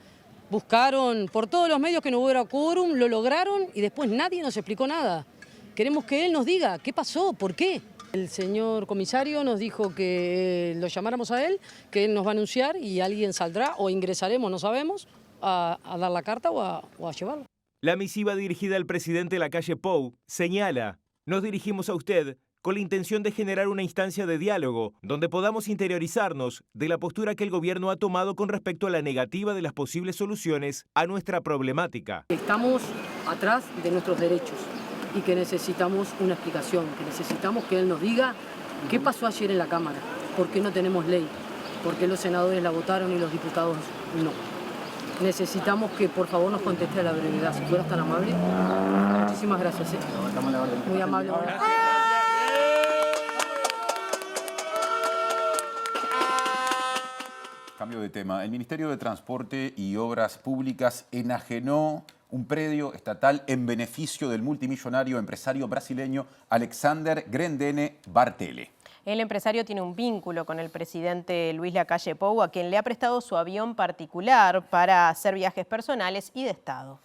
Buscaron por todos los medios que no hubiera quórum, lo lograron y después nadie nos explicó nada. Queremos que él nos diga qué pasó, por qué. El señor comisario nos dijo que lo llamáramos a él, que él nos va a anunciar y alguien saldrá o ingresaremos, no sabemos, a dar la carta o a llevarlo. La misiva dirigida al presidente Lacalle Pou señala: nos dirigimos a usted con la intención de generar una instancia de diálogo donde podamos interiorizarnos de la postura que el gobierno ha tomado con respecto a la negativa de las posibles soluciones a nuestra problemática. Estamos atrás de nuestros derechos y que necesitamos una explicación, que necesitamos que él nos diga qué pasó ayer en la Cámara, por qué no tenemos ley, por qué los senadores la votaron y los diputados no. Necesitamos que por favor nos conteste a la brevedad, si fueras tan amable. Muchísimas gracias. Muy amable. Cambio de tema. El Ministerio de Transporte y Obras Públicas enajenó un predio estatal en beneficio del multimillonario empresario brasileño Alexander Grendene Bartele. El empresario tiene un vínculo con el presidente Luis Lacalle Pou, a quien le ha prestado su avión particular para hacer viajes personales y de Estado.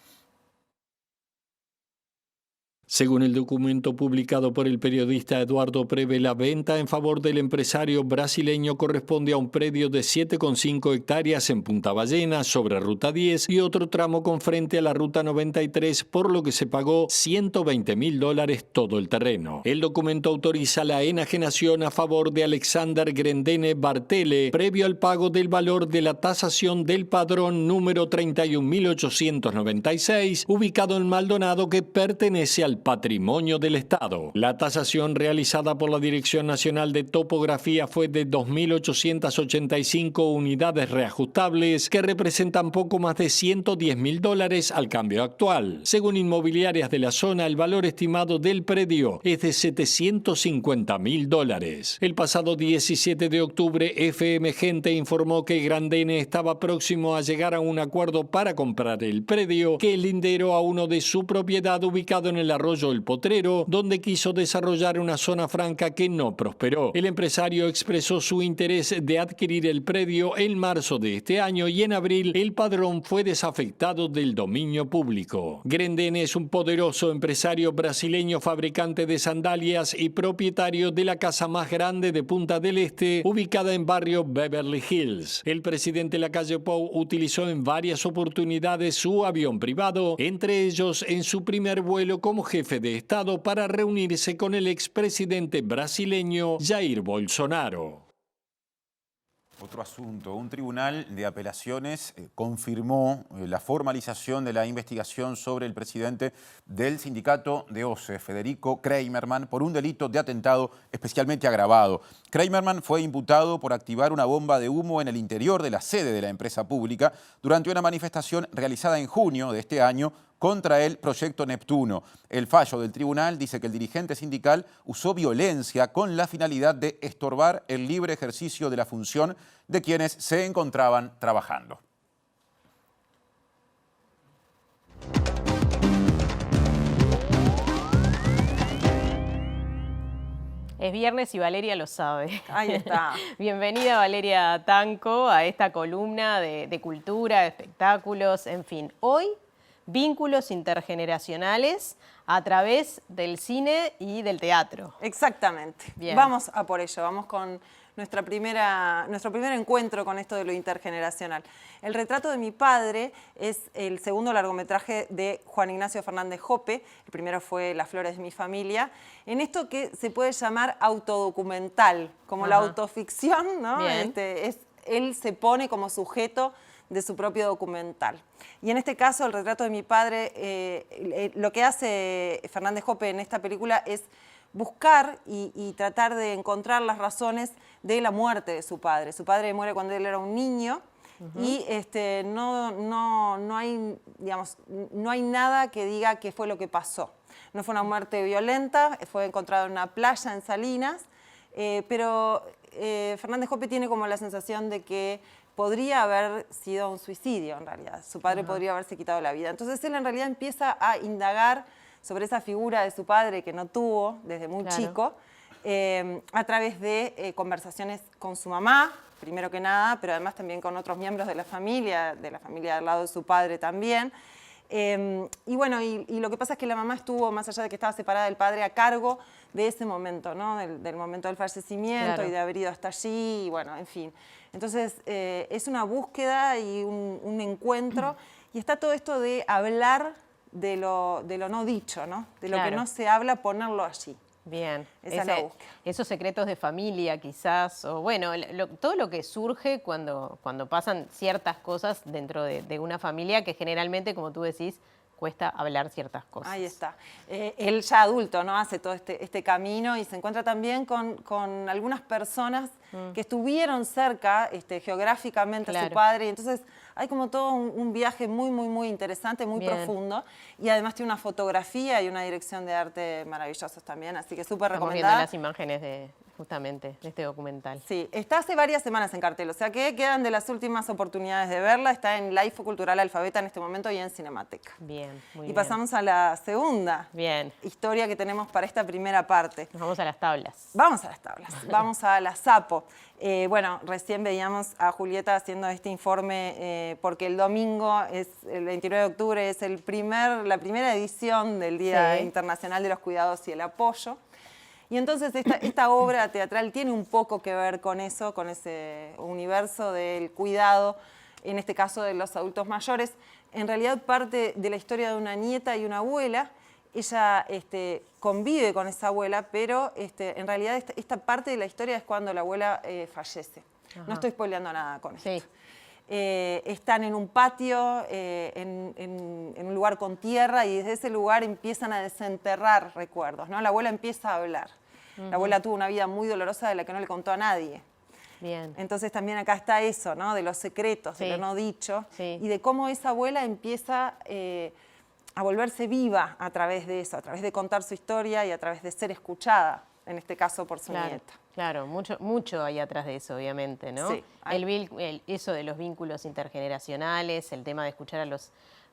Según el documento publicado por el periodista Eduardo Preve, la venta en favor del empresario brasileño corresponde a un predio de 7,5 hectáreas en Punta Ballena, sobre Ruta 10, y otro tramo con frente a la Ruta 93, por lo que se pagó $120.000 todo el terreno. El documento autoriza la enajenación a favor de Alexander Grendene Bartele, previo al pago del valor de la tasación del padrón número 31.896, ubicado en Maldonado, que pertenece al patrimonio del Estado. La tasación realizada por la Dirección Nacional de Topografía fue de 2.885 unidades reajustables, que representan poco más de $110.000 al cambio actual. Según inmobiliarias de la zona, el valor estimado del predio es de $750.000. El pasado 17 de octubre, FM Gente informó que Grendene estaba próximo a llegar a un acuerdo para comprar el predio, que es lindero a uno de su propiedad ubicado en el arroyo Arroyo El Potrero, donde quiso desarrollar una zona franca que no prosperó. El empresario expresó su interés de adquirir el predio en marzo de este año y en abril el padrón fue desafectado del dominio público. Grendene es un poderoso empresario brasileño fabricante de sandalias y propietario de la casa más grande de Punta del Este, ubicada en barrio Beverly Hills. El presidente Lacalle Pou utilizó en varias oportunidades su avión privado, entre ellos en su primer vuelo como jefe de Estado para reunirse con el expresidente brasileño Jair Bolsonaro. Otro asunto, un tribunal de apelaciones confirmó la formalización de la investigación sobre el presidente del sindicato de OCE, Federico Kramerman, por un delito de atentado especialmente agravado. Kramerman fue imputado por activar una bomba de humo en el interior de la sede de la empresa pública durante una manifestación realizada en junio de este año contra el Proyecto Neptuno. El fallo del tribunal dice que el dirigente sindical usó violencia con la finalidad de estorbar el libre ejercicio de la función de quienes se encontraban trabajando. Es viernes y Valeria lo sabe. Ahí está. Bienvenida Valeria Tanco a esta columna de cultura, de espectáculos, en fin. Hoy, vínculos intergeneracionales a través del cine y del teatro. Exactamente. Bien. Vamos a por ello, vamos con nuestro primer encuentro con esto de lo intergeneracional. El retrato de mi padre es el segundo largometraje de Juan Ignacio Fernández Jope. El primero fue Las flores de mi familia. En esto que se puede llamar autodocumental, como la autoficción, ¿no? Él se pone como sujeto de su propio documental. Y en este caso, el retrato de mi padre, lo que hace Fernández Jope en esta película es buscar y tratar de encontrar las razones de la muerte de su padre. Su padre muere cuando él era un niño y no hay, digamos, no hay nada que diga qué fue lo que pasó. No fue una muerte violenta, fue encontrado en una playa en Salinas, pero Fernández Jope tiene como la sensación de que podría haber sido un suicidio en realidad. Su padre podría haberse quitado la vida. Entonces él en realidad empieza a indagar sobre esa figura de su padre que no tuvo desde muy chico, a través de conversaciones con su mamá, primero que nada, pero además también con otros miembros de la familia al lado de su padre también. Y bueno, y lo que pasa es que la mamá estuvo, más allá de que estaba separada del padre, a cargo de ese momento, ¿no? Del momento del fallecimiento y de haber ido hasta allí, y bueno, en fin. Entonces, es una búsqueda y un encuentro, y está todo esto de hablar de lo no dicho, ¿no? De lo que no se habla, ponerlo allí. Bien. Esa es la búsqueda. Esos secretos de familia quizás, o bueno, todo lo que surge cuando pasan ciertas cosas dentro de una familia que generalmente, como tú decís, cuesta hablar ciertas cosas. Ahí está. Él ya adulto, ¿no? Hace todo este camino y se encuentra también con algunas personas que estuvieron cerca geográficamente a su padre. Y entonces hay como todo un viaje muy interesante, muy profundo. Y además tiene una fotografía y una dirección de arte maravillosos también. Así que súper recomendada. Estamos viendo las imágenes justamente de este documental. Sí, está hace varias semanas en cartel, o sea que quedan de las últimas oportunidades de verla. Está en la IFO Cultural Alfabeta en este momento y en Cinemateca. Bien, muy bien. Y pasamos a la segunda historia que tenemos para esta primera parte. Nos vamos a las tablas. Vamos a las tablas, vamos a la Sapo. Bueno, recién veíamos a Julieta haciendo este informe porque el domingo, el 29 de octubre, es la primera edición del Día Internacional de los Cuidados y el Apoyo. Y entonces esta obra teatral tiene un poco que ver con eso, con ese universo del cuidado, en este caso de los adultos mayores. En realidad parte de la historia de una nieta y una abuela. Ella convive con esa abuela, pero en realidad esta parte de la historia es cuando la abuela fallece. No estoy spoileando nada con esto. Están en un patio, en un lugar con tierra, y desde ese lugar empiezan a desenterrar recuerdos, ¿no? La abuela empieza a hablar. La abuela tuvo una vida muy dolorosa de la que no le contó a nadie. Bien. Entonces también acá está eso, ¿no? De los secretos, de lo no dicho, y de cómo esa abuela empieza a volverse viva a través de eso, a través de contar su historia y a través de ser escuchada, en este caso por su nieta. Claro, mucho hay atrás de eso, obviamente, ¿no? Sí. Eso de los vínculos intergeneracionales, el tema de escuchar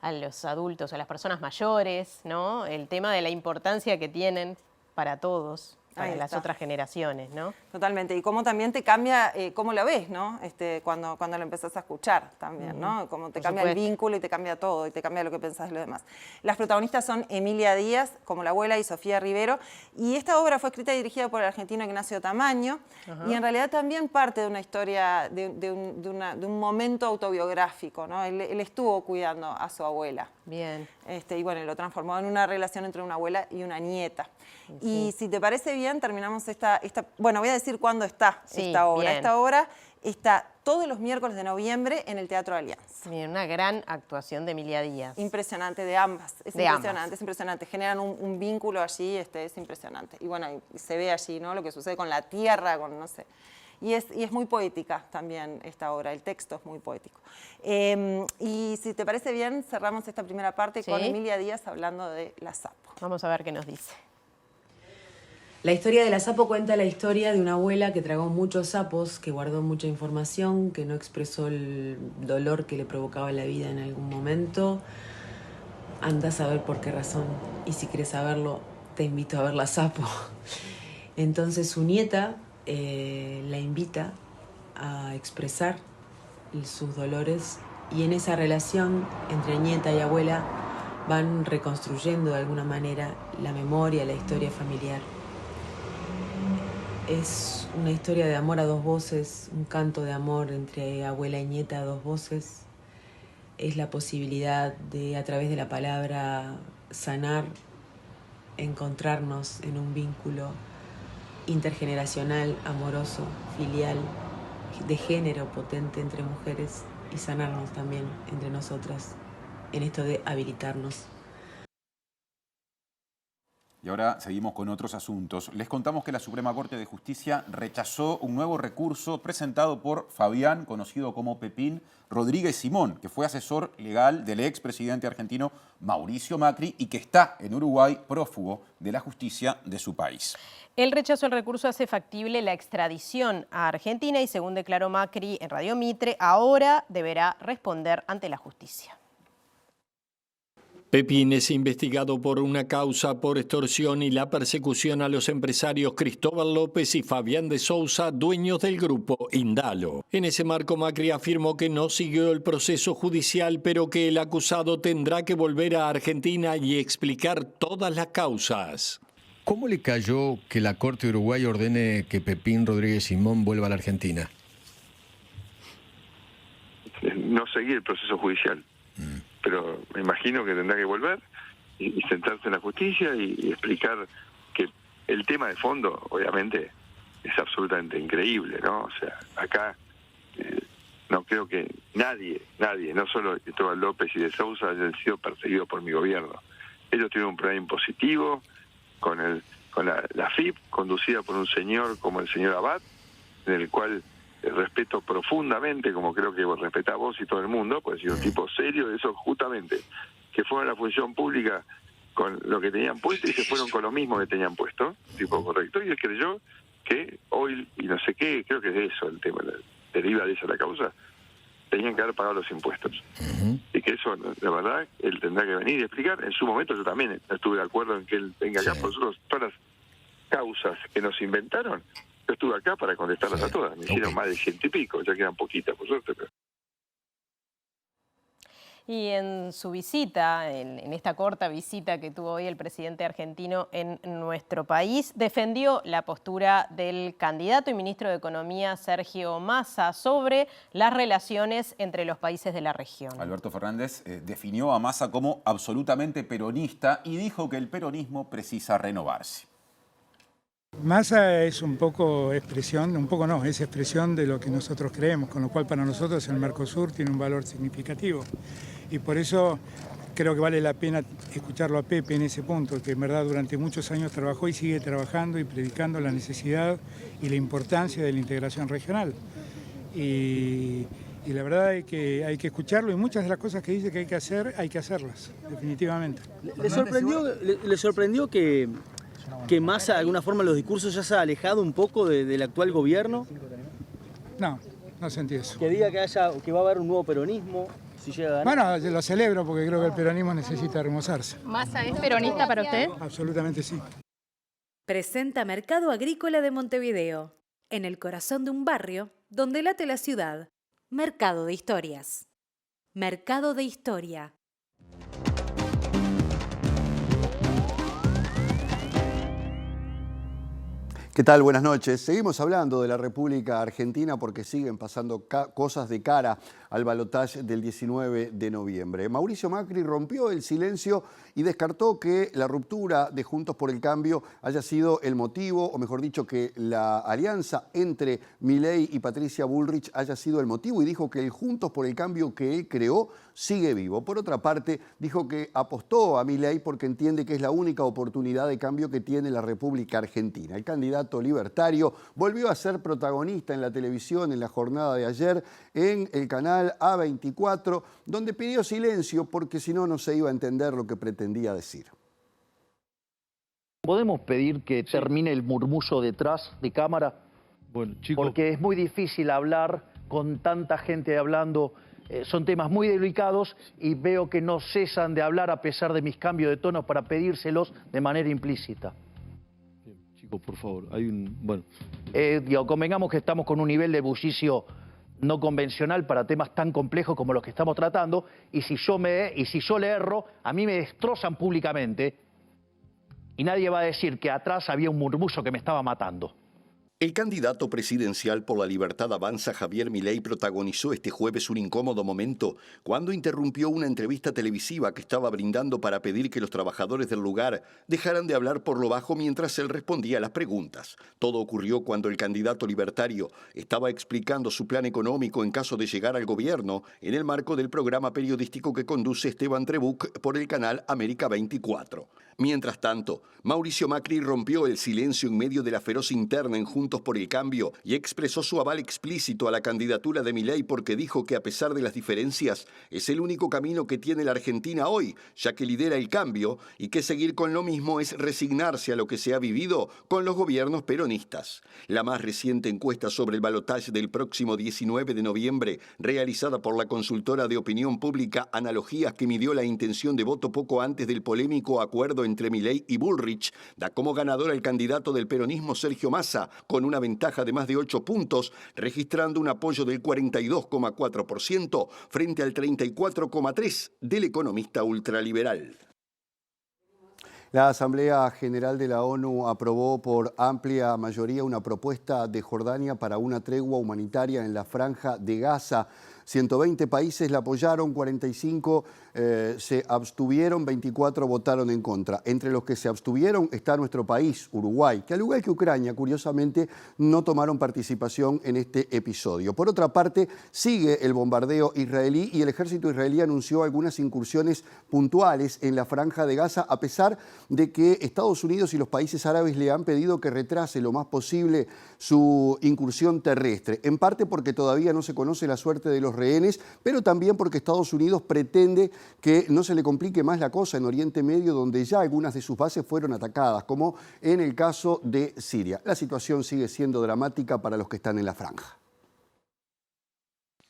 a los adultos, a las personas mayores, ¿no? El tema de la importancia que tienen para todos, para las otras generaciones, ¿no? Totalmente. Y cómo también te cambia, cómo la ves, ¿no? Cuando lo empezás a escuchar también, ¿no? Cómo te cambia el vínculo y te cambia todo, y te cambia lo que pensás de lo demás. Las protagonistas son Emilia Díaz, como la abuela, y Sofía Rivero. Y esta obra fue escrita y dirigida por el argentino Ignacio Tamaño. Y en realidad también parte de una historia, de un momento autobiográfico, ¿no? Él estuvo cuidando a su abuela. Bien. Y bueno, lo transformó en una relación entre una abuela y una nieta. Y si te parece bien, terminamos esta... Bueno, voy a decir cuándo está esta obra. Bien. Esta obra está todos los miércoles de noviembre en el Teatro Alianza. Bien, una gran actuación de Emilia Díaz. Impresionante, de ambas. Es De impresionante, ambas. es impresionante. Generan un vínculo allí, es impresionante. Y bueno, y se ve allí, ¿no? Lo que sucede con la tierra, con no sé... Y es muy poética también esta obra, el texto es muy poético. Y si te parece bien, cerramos esta primera parte con Emilia Díaz hablando de la sapo. Vamos a ver qué nos dice. La historia de la sapo cuenta la historia de una abuela que tragó muchos sapos, que guardó mucha información, que no expresó el dolor que le provocaba la vida en algún momento. Anda a saber por qué razón. Y si quieres saberlo, te invito a ver la sapo. Entonces su nieta la invita a expresar sus dolores, y en esa relación entre nieta y abuela van reconstruyendo de alguna manera la memoria, la historia familiar. Es una historia de amor a dos voces, un canto de amor entre abuela y nieta a dos voces. Es la posibilidad de, a través de la palabra, sanar, encontrarnos en un vínculo intergeneracional, amoroso, filial, de género potente entre mujeres, y sanarnos también entre nosotras en esto de habilitarnos. Y ahora seguimos con otros asuntos. Les contamos que la Suprema Corte de Justicia rechazó un nuevo recurso presentado por Fabián, conocido como Pepín Rodríguez Simón, que fue asesor legal del expresidente argentino Mauricio Macri y que está en Uruguay prófugo de la justicia de su país. El rechazo al recurso hace factible la extradición a Argentina y, según declaró Macri en Radio Mitre, ahora deberá responder ante la justicia. Pepín es investigado por una causa por extorsión y la persecución a los empresarios Cristóbal López y Fabián de Sousa, dueños del grupo Indalo. En ese marco, Macri afirmó que no siguió el proceso judicial, pero que el acusado tendrá que volver a Argentina y explicar todas las causas. ¿Cómo le cayó que la Corte de Uruguay ordene que Pepín Rodríguez Simón vuelva a la Argentina? No seguí el proceso judicial. Pero me imagino que tendrá que volver y sentarse en la justicia y explicar que el tema de fondo, obviamente, es absolutamente increíble, ¿no? O sea, acá no creo que nadie, no solo Cristóbal López y de Sousa, hayan sido perseguidos por mi gobierno. Ellos tienen un problema impositivo con la FIP, conducida por un señor como el señor Abad, en el cual respeto profundamente, como creo que vos respetás vos y todo el mundo, pues es un tipo serio, de eso justamente, que fueron a la función pública con lo que tenían puesto y se fueron con lo mismo que tenían puesto, tipo correcto, y él creyó que hoy, y no sé qué, creo que es de eso el tema, deriva de eso la causa, tenían que haber pagado los impuestos. Y que eso, la verdad, él tendrá que venir y explicar. En su momento yo también estuve de acuerdo en que él venga acá, por nosotros todas las causas que nos inventaron, yo estuve acá para contestarlas a todas. Me hicieron más de 100 y pico, ya quedan poquitas, por suerte. Pero... Y en su visita, en esta corta visita que tuvo hoy el presidente argentino en nuestro país, defendió la postura del candidato y ministro de Economía, Sergio Massa, sobre las relaciones entre los países de la región. Alberto Fernández definió a Massa como absolutamente peronista y dijo que el peronismo precisa renovarse. Massa es un poco expresión, un poco no, es expresión de lo que nosotros creemos, con lo cual para nosotros el Mercosur tiene un valor significativo. Y por eso creo que vale la pena escucharlo a Pepe en ese punto, que en verdad durante muchos años trabajó y sigue trabajando y predicando la necesidad y la importancia de la integración regional. Y la verdad hay que escucharlo, y muchas de las cosas que dice que hay que hacerlas, definitivamente. ¿Le sorprendió que Massa de alguna forma en los discursos ya se ha alejado un poco del actual gobierno? No sentí eso. Que diga que va a haber un nuevo peronismo. si llega a ganar? Bueno, lo celebro porque creo que el peronismo necesita remozarse. ¿Massa es peronista para usted? Absolutamente sí. Presenta Mercado Agrícola de Montevideo, en el corazón de un barrio donde late la ciudad. Mercado de Historias. Mercado de Historia. ¿Qué tal? Buenas noches. Seguimos hablando de la República Argentina porque siguen pasando cosas de cara al balotaje del 19 de noviembre. Mauricio Macri rompió el silencio y descartó que la ruptura de Juntos por el Cambio haya sido el motivo, o mejor dicho, que la alianza entre Milei y Patricia Bullrich haya sido el motivo, y dijo que el Juntos por el Cambio que él creó sigue vivo. Por otra parte, dijo que apostó a Milei porque entiende que es la única oportunidad de cambio que tiene la República Argentina. El candidato libertario volvió a ser protagonista en la televisión en la jornada de ayer en el canal A24, donde pidió silencio porque si no, no se iba a entender lo que pretendía decir. ¿Podemos pedir que termine el murmullo detrás de cámara? Bueno, chicos. Porque es muy difícil hablar con tanta gente hablando. Son temas muy delicados y veo que no cesan de hablar a pesar de mis cambios de tono para pedírselos de manera implícita. Chicos, por favor, hay un... Bueno. Convengamos que estamos con un nivel de bullicio no convencional para temas tan complejos como los que estamos tratando, y si yo le erro, a mí me destrozan públicamente y nadie va a decir que atrás había un murmullo que me estaba matando. El candidato presidencial por la Libertad Avanza, Javier Milei, protagonizó este jueves un incómodo momento cuando interrumpió una entrevista televisiva que estaba brindando para pedir que los trabajadores del lugar dejaran de hablar por lo bajo mientras él respondía a las preguntas. Todo ocurrió cuando el candidato libertario estaba explicando su plan económico en caso de llegar al gobierno en el marco del programa periodístico que conduce Esteban Trebuch por el canal América 24. Mientras tanto, Mauricio Macri rompió el silencio en medio de la feroz interna en Juntos por el Cambio y expresó su aval explícito a la candidatura de Milei porque dijo que a pesar de las diferencias es el único camino que tiene la Argentina hoy, ya que lidera el cambio, y que seguir con lo mismo es resignarse a lo que se ha vivido con los gobiernos peronistas. La más reciente encuesta sobre el balotaje del próximo 19 de noviembre, realizada por la consultora de opinión pública Analogías, que midió la intención de voto poco antes del polémico acuerdo entre Milei y Bullrich, da como ganador al candidato del peronismo Sergio Massa, con una ventaja de más de 8 puntos, registrando un apoyo del 42,4% frente al 34,3% del economista ultraliberal. La Asamblea General de la ONU aprobó por amplia mayoría una propuesta de Jordania para una tregua humanitaria en la Franja de Gaza. 120 países la apoyaron, 45 se abstuvieron, 24 votaron en contra. Entre los que se abstuvieron está nuestro país, Uruguay, que al igual que Ucrania, curiosamente, no tomaron participación en este episodio. Por otra parte, sigue el bombardeo israelí y el ejército israelí anunció algunas incursiones puntuales en la Franja de Gaza, a pesar de que Estados Unidos y los países árabes le han pedido que retrase lo más posible su incursión terrestre, en parte porque todavía no se conoce la suerte de los rehenes, pero también porque Estados Unidos pretende que no se le complique más la cosa en Oriente Medio, donde ya algunas de sus bases fueron atacadas, como en el caso de Siria. La situación sigue siendo dramática para los que están en la franja.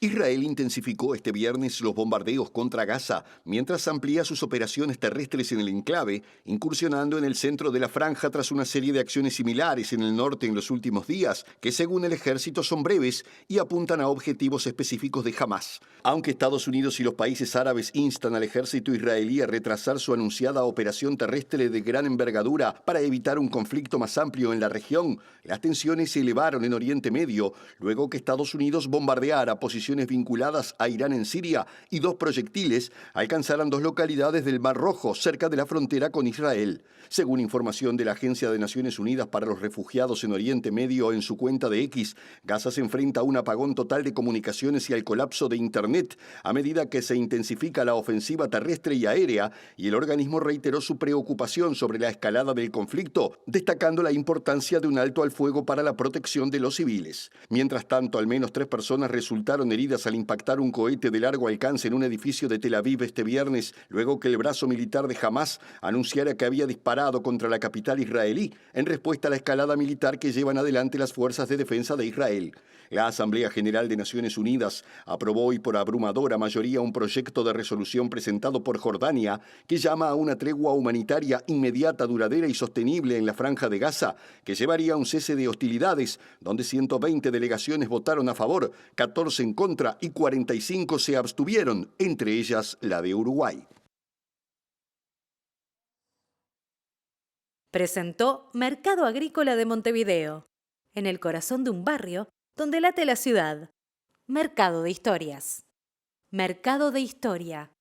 Israel intensificó este viernes los bombardeos contra Gaza, mientras amplía sus operaciones terrestres en el enclave, incursionando en el centro de la franja tras una serie de acciones similares en el norte en los últimos días, que según el ejército son breves y apuntan a objetivos específicos de Hamás. Aunque Estados Unidos y los países árabes instan al ejército israelí a retrasar su anunciada operación terrestre de gran envergadura para evitar un conflicto más amplio en la región, las tensiones se elevaron en Oriente Medio, luego que Estados Unidos bombardeara posiciones vinculadas a Irán en Siria y 2 proyectiles alcanzaran 2 localidades del Mar Rojo cerca de la frontera con Israel. Según información de la Agencia de Naciones Unidas para los Refugiados en Oriente Medio en su cuenta de X, Gaza se enfrenta a un apagón total de comunicaciones y al colapso de Internet a medida que se intensifica la ofensiva terrestre y aérea, y el organismo reiteró su preocupación sobre la escalada del conflicto, destacando la importancia de un alto al fuego para la protección de los civiles. Mientras tanto, al menos 3 personas resultaron heridas al impactar un cohete de largo alcance en un edificio de Tel Aviv este viernes, luego que el brazo militar de Hamás anunciara que había disparado contra la capital israelí en respuesta a la escalada militar que llevan adelante las fuerzas de defensa de Israel. La Asamblea General de Naciones Unidas aprobó hoy por abrumadora mayoría un proyecto de resolución presentado por Jordania que llama a una tregua humanitaria inmediata, duradera y sostenible en la Franja de Gaza, que llevaría a un cese de hostilidades, donde 120 delegaciones votaron a favor, 14 en contra y 45 se abstuvieron, entre ellas la de Uruguay. Presentó Mercado Agrícola de Montevideo, en el corazón de un barrio donde late la ciudad. Mercado de Historias. Mercado de Historia.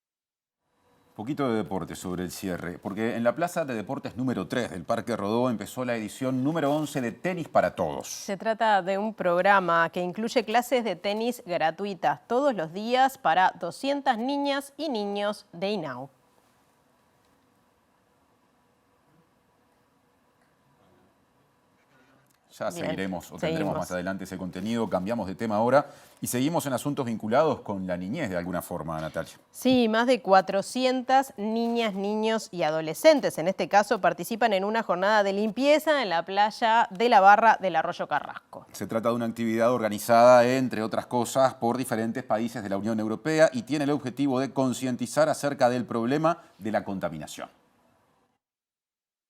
Poquito de deporte sobre el cierre, porque en la Plaza de Deportes número 3 del Parque Rodó empezó la edición número 11 de Tenis para Todos. Se trata de un programa que incluye clases de tenis gratuitas todos los días para 200 niñas y niños de INAU. Ya Bien, seguiremos o tendremos seguimos. más adelante ese contenido. Cambiamos de tema ahora y seguimos en asuntos vinculados con la niñez de alguna forma, Natalia. Sí, más de 400 niñas, niños y adolescentes, en este caso, participan en una jornada de limpieza en la playa de la Barra del Arroyo Carrasco. Se trata de una actividad organizada, entre otras cosas, por diferentes países de la Unión Europea y tiene el objetivo de concientizar acerca del problema de la contaminación.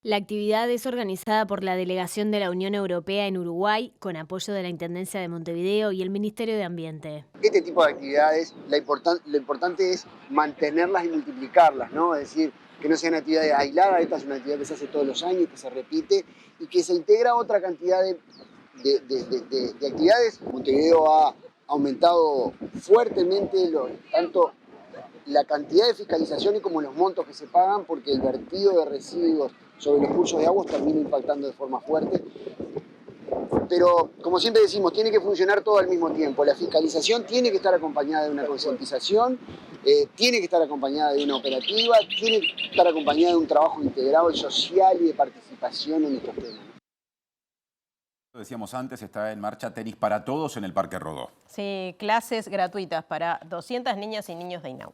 La actividad es organizada por la Delegación de la Unión Europea en Uruguay, con apoyo de la Intendencia de Montevideo y el Ministerio de Ambiente. Este tipo de actividades, lo importante es mantenerlas y multiplicarlas, ¿no? Es decir, que no sean actividades aisladas. Esta es una actividad que se hace todos los años, que se repite y que se integra a otra cantidad de actividades. Montevideo ha aumentado fuertemente tanto la cantidad de fiscalizaciones como los montos que se pagan, porque el vertido de residuos sobre los cursos de aguas termina impactando de forma fuerte. Pero, como siempre decimos, tiene que funcionar todo al mismo tiempo. La fiscalización tiene que estar acompañada de una concientización, tiene que estar acompañada de una operativa, tiene que estar acompañada de un trabajo integrado y social y de participación en estos temas. Lo decíamos antes, está en marcha Tenis para Todos en el Parque Rodó. Sí, clases gratuitas para 200 niñas y niños de INAU.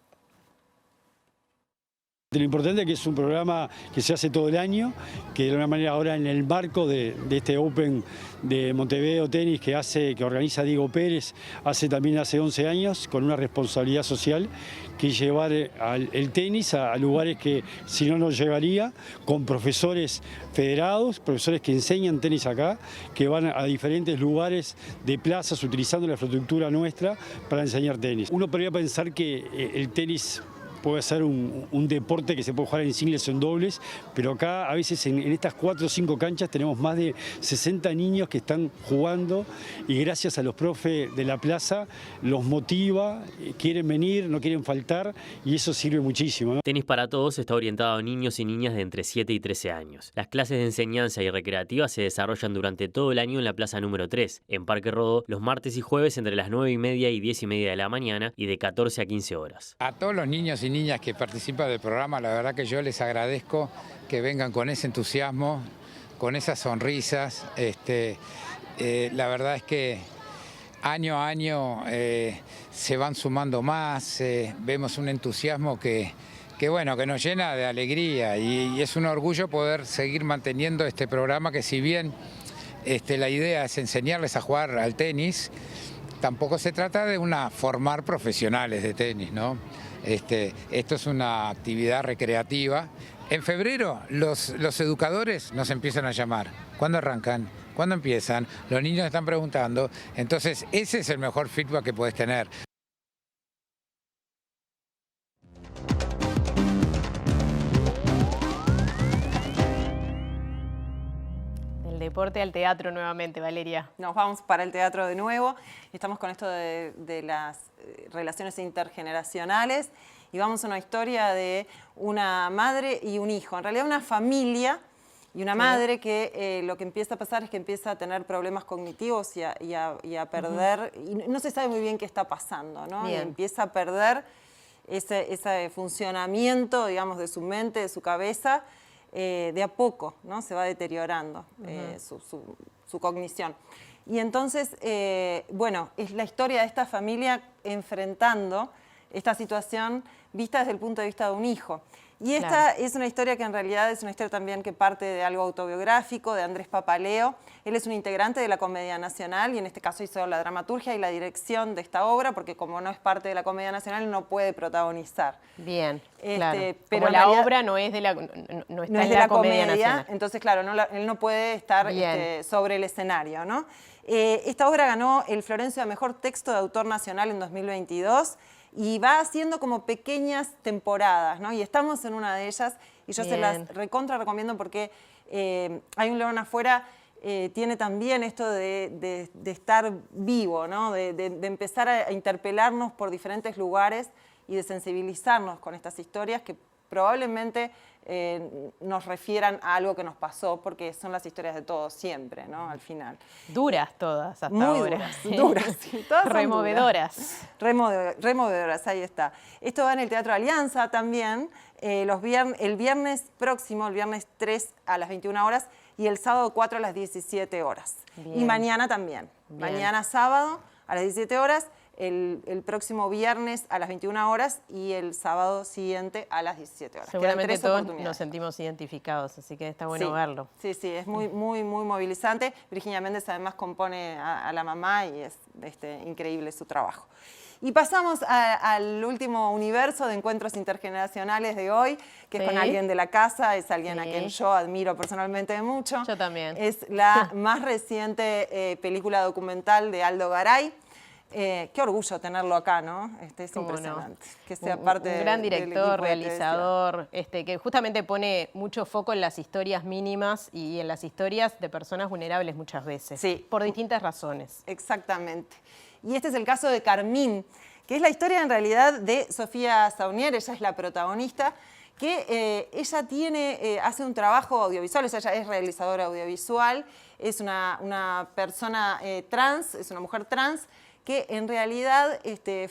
Lo importante es que es un programa que se hace todo el año, que de alguna manera ahora en el marco de este Open de Montevideo Tenis que organiza Diego Pérez, también hace 11 años, con una responsabilidad social, que es llevar el tenis a lugares que si no nos llegaría, con profesores federados, profesores que enseñan tenis acá, que van a diferentes lugares de plazas utilizando la infraestructura nuestra para enseñar tenis. Uno podría pensar que el tenis puede ser un deporte que se puede jugar en singles o en dobles, pero acá a veces en estas 4 o 5 canchas tenemos más de 60 niños que están jugando y gracias a los profes de la plaza los motiva, quieren venir, no quieren faltar y eso sirve muchísimo, ¿no? Tenis para Todos está orientado a niños y niñas de entre 7 y 13 años. Las clases de enseñanza y recreativa se desarrollan durante todo el año en la plaza número 3, en Parque Rodó, los martes y jueves entre las 9:30 y 10:30 de la mañana y de 14 a 15 horas. A todos los niños y niñas que participan del programa, la verdad que yo les agradezco que vengan con ese entusiasmo, con esas sonrisas. La verdad es que año a año se van sumando más, vemos un entusiasmo que nos llena de alegría y es un orgullo poder seguir manteniendo este programa que, si bien la idea es enseñarles a jugar al tenis, tampoco se trata de formar profesionales de tenis, ¿no? Esto es una actividad recreativa. En febrero los educadores nos empiezan a llamar. ¿Cuándo arrancan? ¿Cuándo empiezan? Los niños están preguntando. Entonces ese es el mejor feedback que puedes tener. Del deporte al teatro nuevamente, Valeria. Nos vamos para el teatro de nuevo. Estamos con esto de las relaciones intergeneracionales y vamos a una historia de una madre y un hijo. En realidad una familia y una madre que lo que empieza a pasar es que empieza a tener problemas cognitivos y a perder, y no se sabe muy bien qué está pasando, ¿no? Y empieza a perder ese funcionamiento, digamos, de su mente, de su cabeza, de a poco, ¿no? Se va deteriorando su cognición. Y entonces, bueno, es la historia de esta familia enfrentando esta situación vista desde el punto de vista de un hijo. Y esta es una historia que en realidad es una historia también que parte de algo autobiográfico, de Andrés Papaleo. Él es un integrante de la Comedia Nacional y en este caso hizo la dramaturgia y la dirección de esta obra, porque como no es parte de la Comedia Nacional no puede protagonizar. Bien, claro. Pero como la obra no es de la, no está en la Comedia Nacional. Entonces, claro, él no puede estar sobre el escenario, ¿no? Esta obra ganó el Florencio a Mejor Texto de Autor Nacional en 2022 y va haciendo como pequeñas temporadas, ¿no? Y estamos en una de ellas y yo se las recontra recomiendo porque Hay un león afuera tiene también esto de estar vivo, ¿no? de empezar a interpelarnos por diferentes lugares y de sensibilizarnos con estas historias que probablemente nos refieran a algo que nos pasó, porque son las historias de todos siempre, ¿no? Al final. Duras todas hasta Muy ahora. duras, sí, todas son removedoras. Removedoras, ahí está. Esto va en el Teatro Alianza también, el viernes próximo, el viernes 3 a las 21 horas y el sábado 4 a las 17 horas. Bien. Y mañana también. Bien. Mañana sábado a las 17 horas. El próximo viernes a las 21 horas y el sábado siguiente a las 17 horas. Seguramente todos nos sentimos identificados, así que está bueno verlo. Sí, sí, es muy movilizante. Virginia Méndez además compone a la mamá y es increíble su trabajo. Y pasamos al último universo de encuentros intergeneracionales de hoy, que es con alguien de la casa, es alguien a quien yo admiro personalmente mucho. Yo también. Es la más reciente película documental de Aldo Garay. Qué orgullo tenerlo acá, ¿no? Es impresionante. No? Que sea parte un gran director, del realizador, que justamente pone mucho foco en las historias mínimas y en las historias de personas vulnerables muchas veces. Sí. Por distintas razones. Exactamente. Y este es el caso de Carmín, que es la historia en realidad de Sofía Saunier, ella es la protagonista, que ella hace un trabajo audiovisual, ella es realizadora audiovisual, es una persona trans, es una mujer trans, que en realidad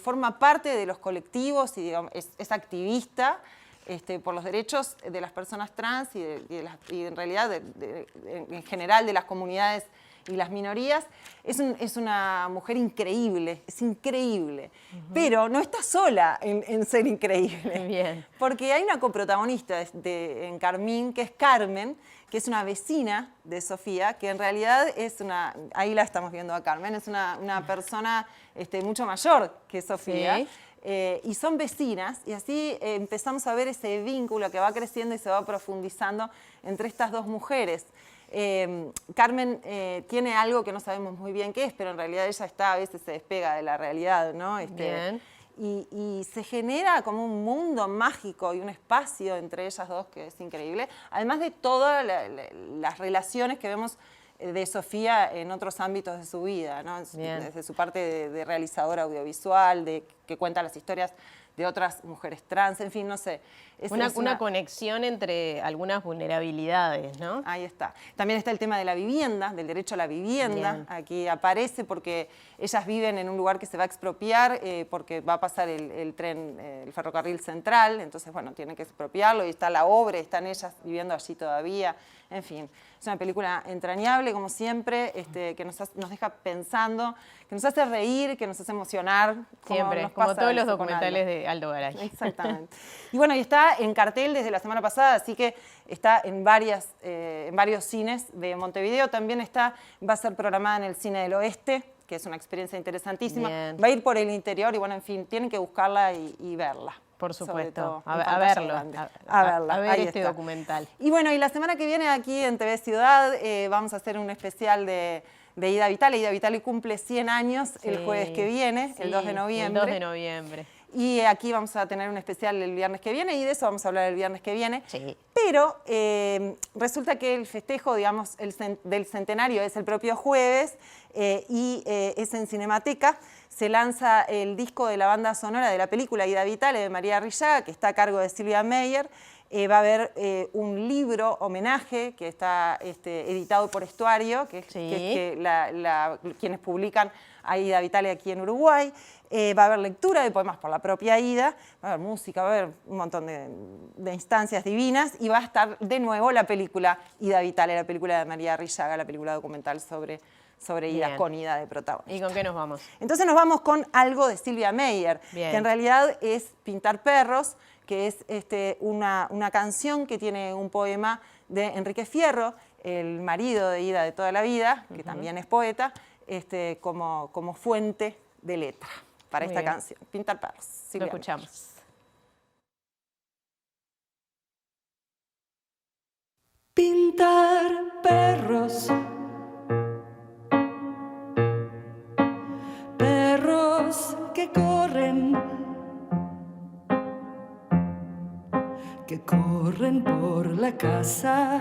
forma parte de los colectivos y digamos, es activista por los derechos de las personas trans y en realidad en general de las comunidades y las minorías. Es una mujer increíble, es increíble, pero no está sola en ser increíble. Bien. Porque hay una coprotagonista en Carmín, que es Carmen, que es una vecina de Sofía, que en realidad es ahí la estamos viendo a Carmen, es una persona mucho mayor que Sofía. Sí. Y son vecinas, y así empezamos a ver ese vínculo que va creciendo y se va profundizando entre estas dos mujeres. Carmen tiene algo que no sabemos muy bien qué es, pero en realidad ella a veces se despega de la realidad, ¿no? Bien. Y se genera como un mundo mágico y un espacio entre ellas dos que es increíble, además de todas las relaciones que vemos de Sofía en otros ámbitos de su vida, ¿no? Desde su parte de realizadora audiovisual, que cuenta las historias de otras mujeres trans, en fin, no sé. Una conexión entre algunas vulnerabilidades, ¿no? Ahí está. También está el tema de la vivienda, del derecho a la vivienda. Bien. Aquí aparece porque ellas viven en un lugar que se va a expropiar porque va a pasar el tren, el ferrocarril central, entonces, bueno, tienen que expropiarlo y está la obra, están ellas viviendo allí todavía. En fin, es una película entrañable, como siempre, que nos deja pensando, que nos hace reír, que nos hace emocionar. Siempre, como todos los documentales de Aldo Garay. Exactamente. Y bueno, y está en cartel desde la semana pasada, así que está en varios cines de Montevideo. También va a ser programada en el Cine del Oeste, que es una experiencia interesantísima. Bien. Va a ir por el interior y bueno, en fin, tienen que buscarla y verla. Por supuesto, a verlo, a ver Ahí este está. Documental. Y bueno, y la semana que viene aquí en TV Ciudad vamos a hacer un especial de Ida Vitale. Ida Vitale cumple 100 años el jueves que viene, el 2 de noviembre. El 2 de noviembre. Y aquí vamos a tener un especial el viernes que viene y de eso vamos a hablar el viernes que viene. Sí. Pero resulta que el festejo, digamos, del centenario es el propio jueves y es en Cinemateca. Se lanza el disco de la banda sonora de la película Ida Vitale de María Arrillaga, que está a cargo de Silvia Meyer. Va a haber un libro homenaje que está editado por Estuario, que es quienes publican a Ida Vitale aquí en Uruguay. Va a haber lectura de poemas por la propia Ida, va a haber música, va a haber un montón de instancias divinas y va a estar de nuevo la película Ida Vitale, la película de María Arrillaga, la película documental sobre Ida, Bien. con Ida de protagonista. ¿Y con qué nos vamos? Entonces nos vamos con algo de Silvia Meyer, Bien. que en realidad es Pintar perros, que es una canción que tiene un poema de Enrique Fierro, el marido de Ida de toda la vida, que también es poeta, como fuente de letra para Muy esta bien. canción. Pintar perros. Lo escuchamos. Pintar perros, perros que corren por la casa,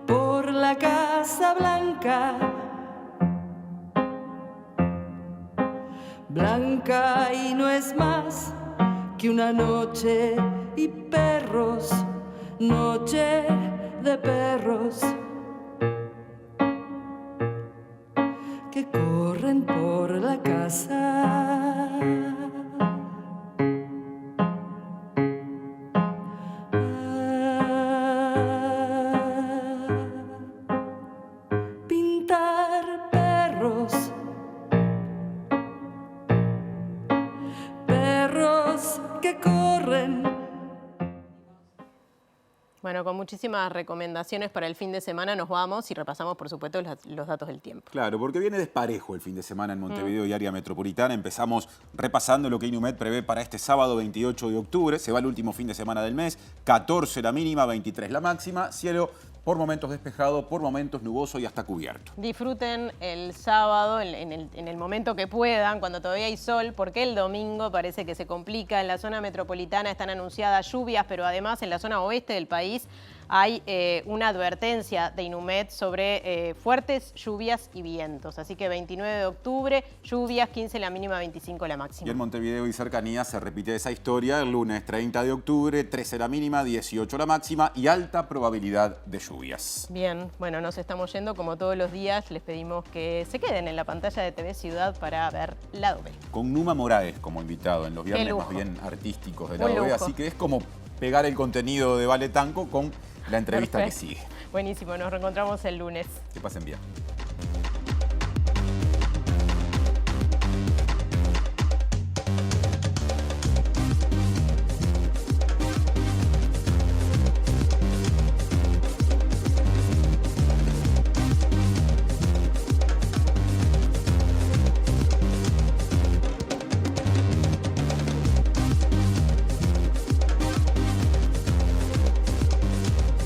por la Casa Blanca, blanca y no es más que una noche y perros, noche de perros que corren por la casa. Pintar perros, perros que corren. Bueno, con muchísimas recomendaciones para el fin de semana nos vamos y repasamos, por supuesto, los datos del tiempo. Claro, porque viene desparejo el fin de semana en Montevideo y área metropolitana. Empezamos repasando lo que Inumet prevé para este sábado 28 de octubre. Se va el último fin de semana del mes. 14 la mínima, 23 la máxima. Cielo por momentos despejado, por momentos nuboso y hasta cubierto. Disfruten el sábado en el momento que puedan, cuando todavía hay sol, porque el domingo parece que se complica. En la zona metropolitana están anunciadas lluvias, pero además en la zona oeste del país hay una advertencia de Inumet sobre fuertes lluvias y vientos. Así que 29 de octubre, lluvias, 15 la mínima, 25 la máxima. Y en Montevideo y cercanías se repite esa historia. El lunes 30 de octubre, 13 la mínima, 18 la máxima y alta probabilidad de lluvias. Bien, bueno, nos estamos yendo como todos los días. Les pedimos que se queden en la pantalla de TV Ciudad para ver Lado B. Con Numa Moraes como invitado en los viernes lujo. más bien artísticos de Un Lado B. lujo. Así que es como pegar el contenido de Vale Tanco con la entrevista Perfecto. que sigue. Buenísimo, nos reencontramos el lunes. Que pasen bien.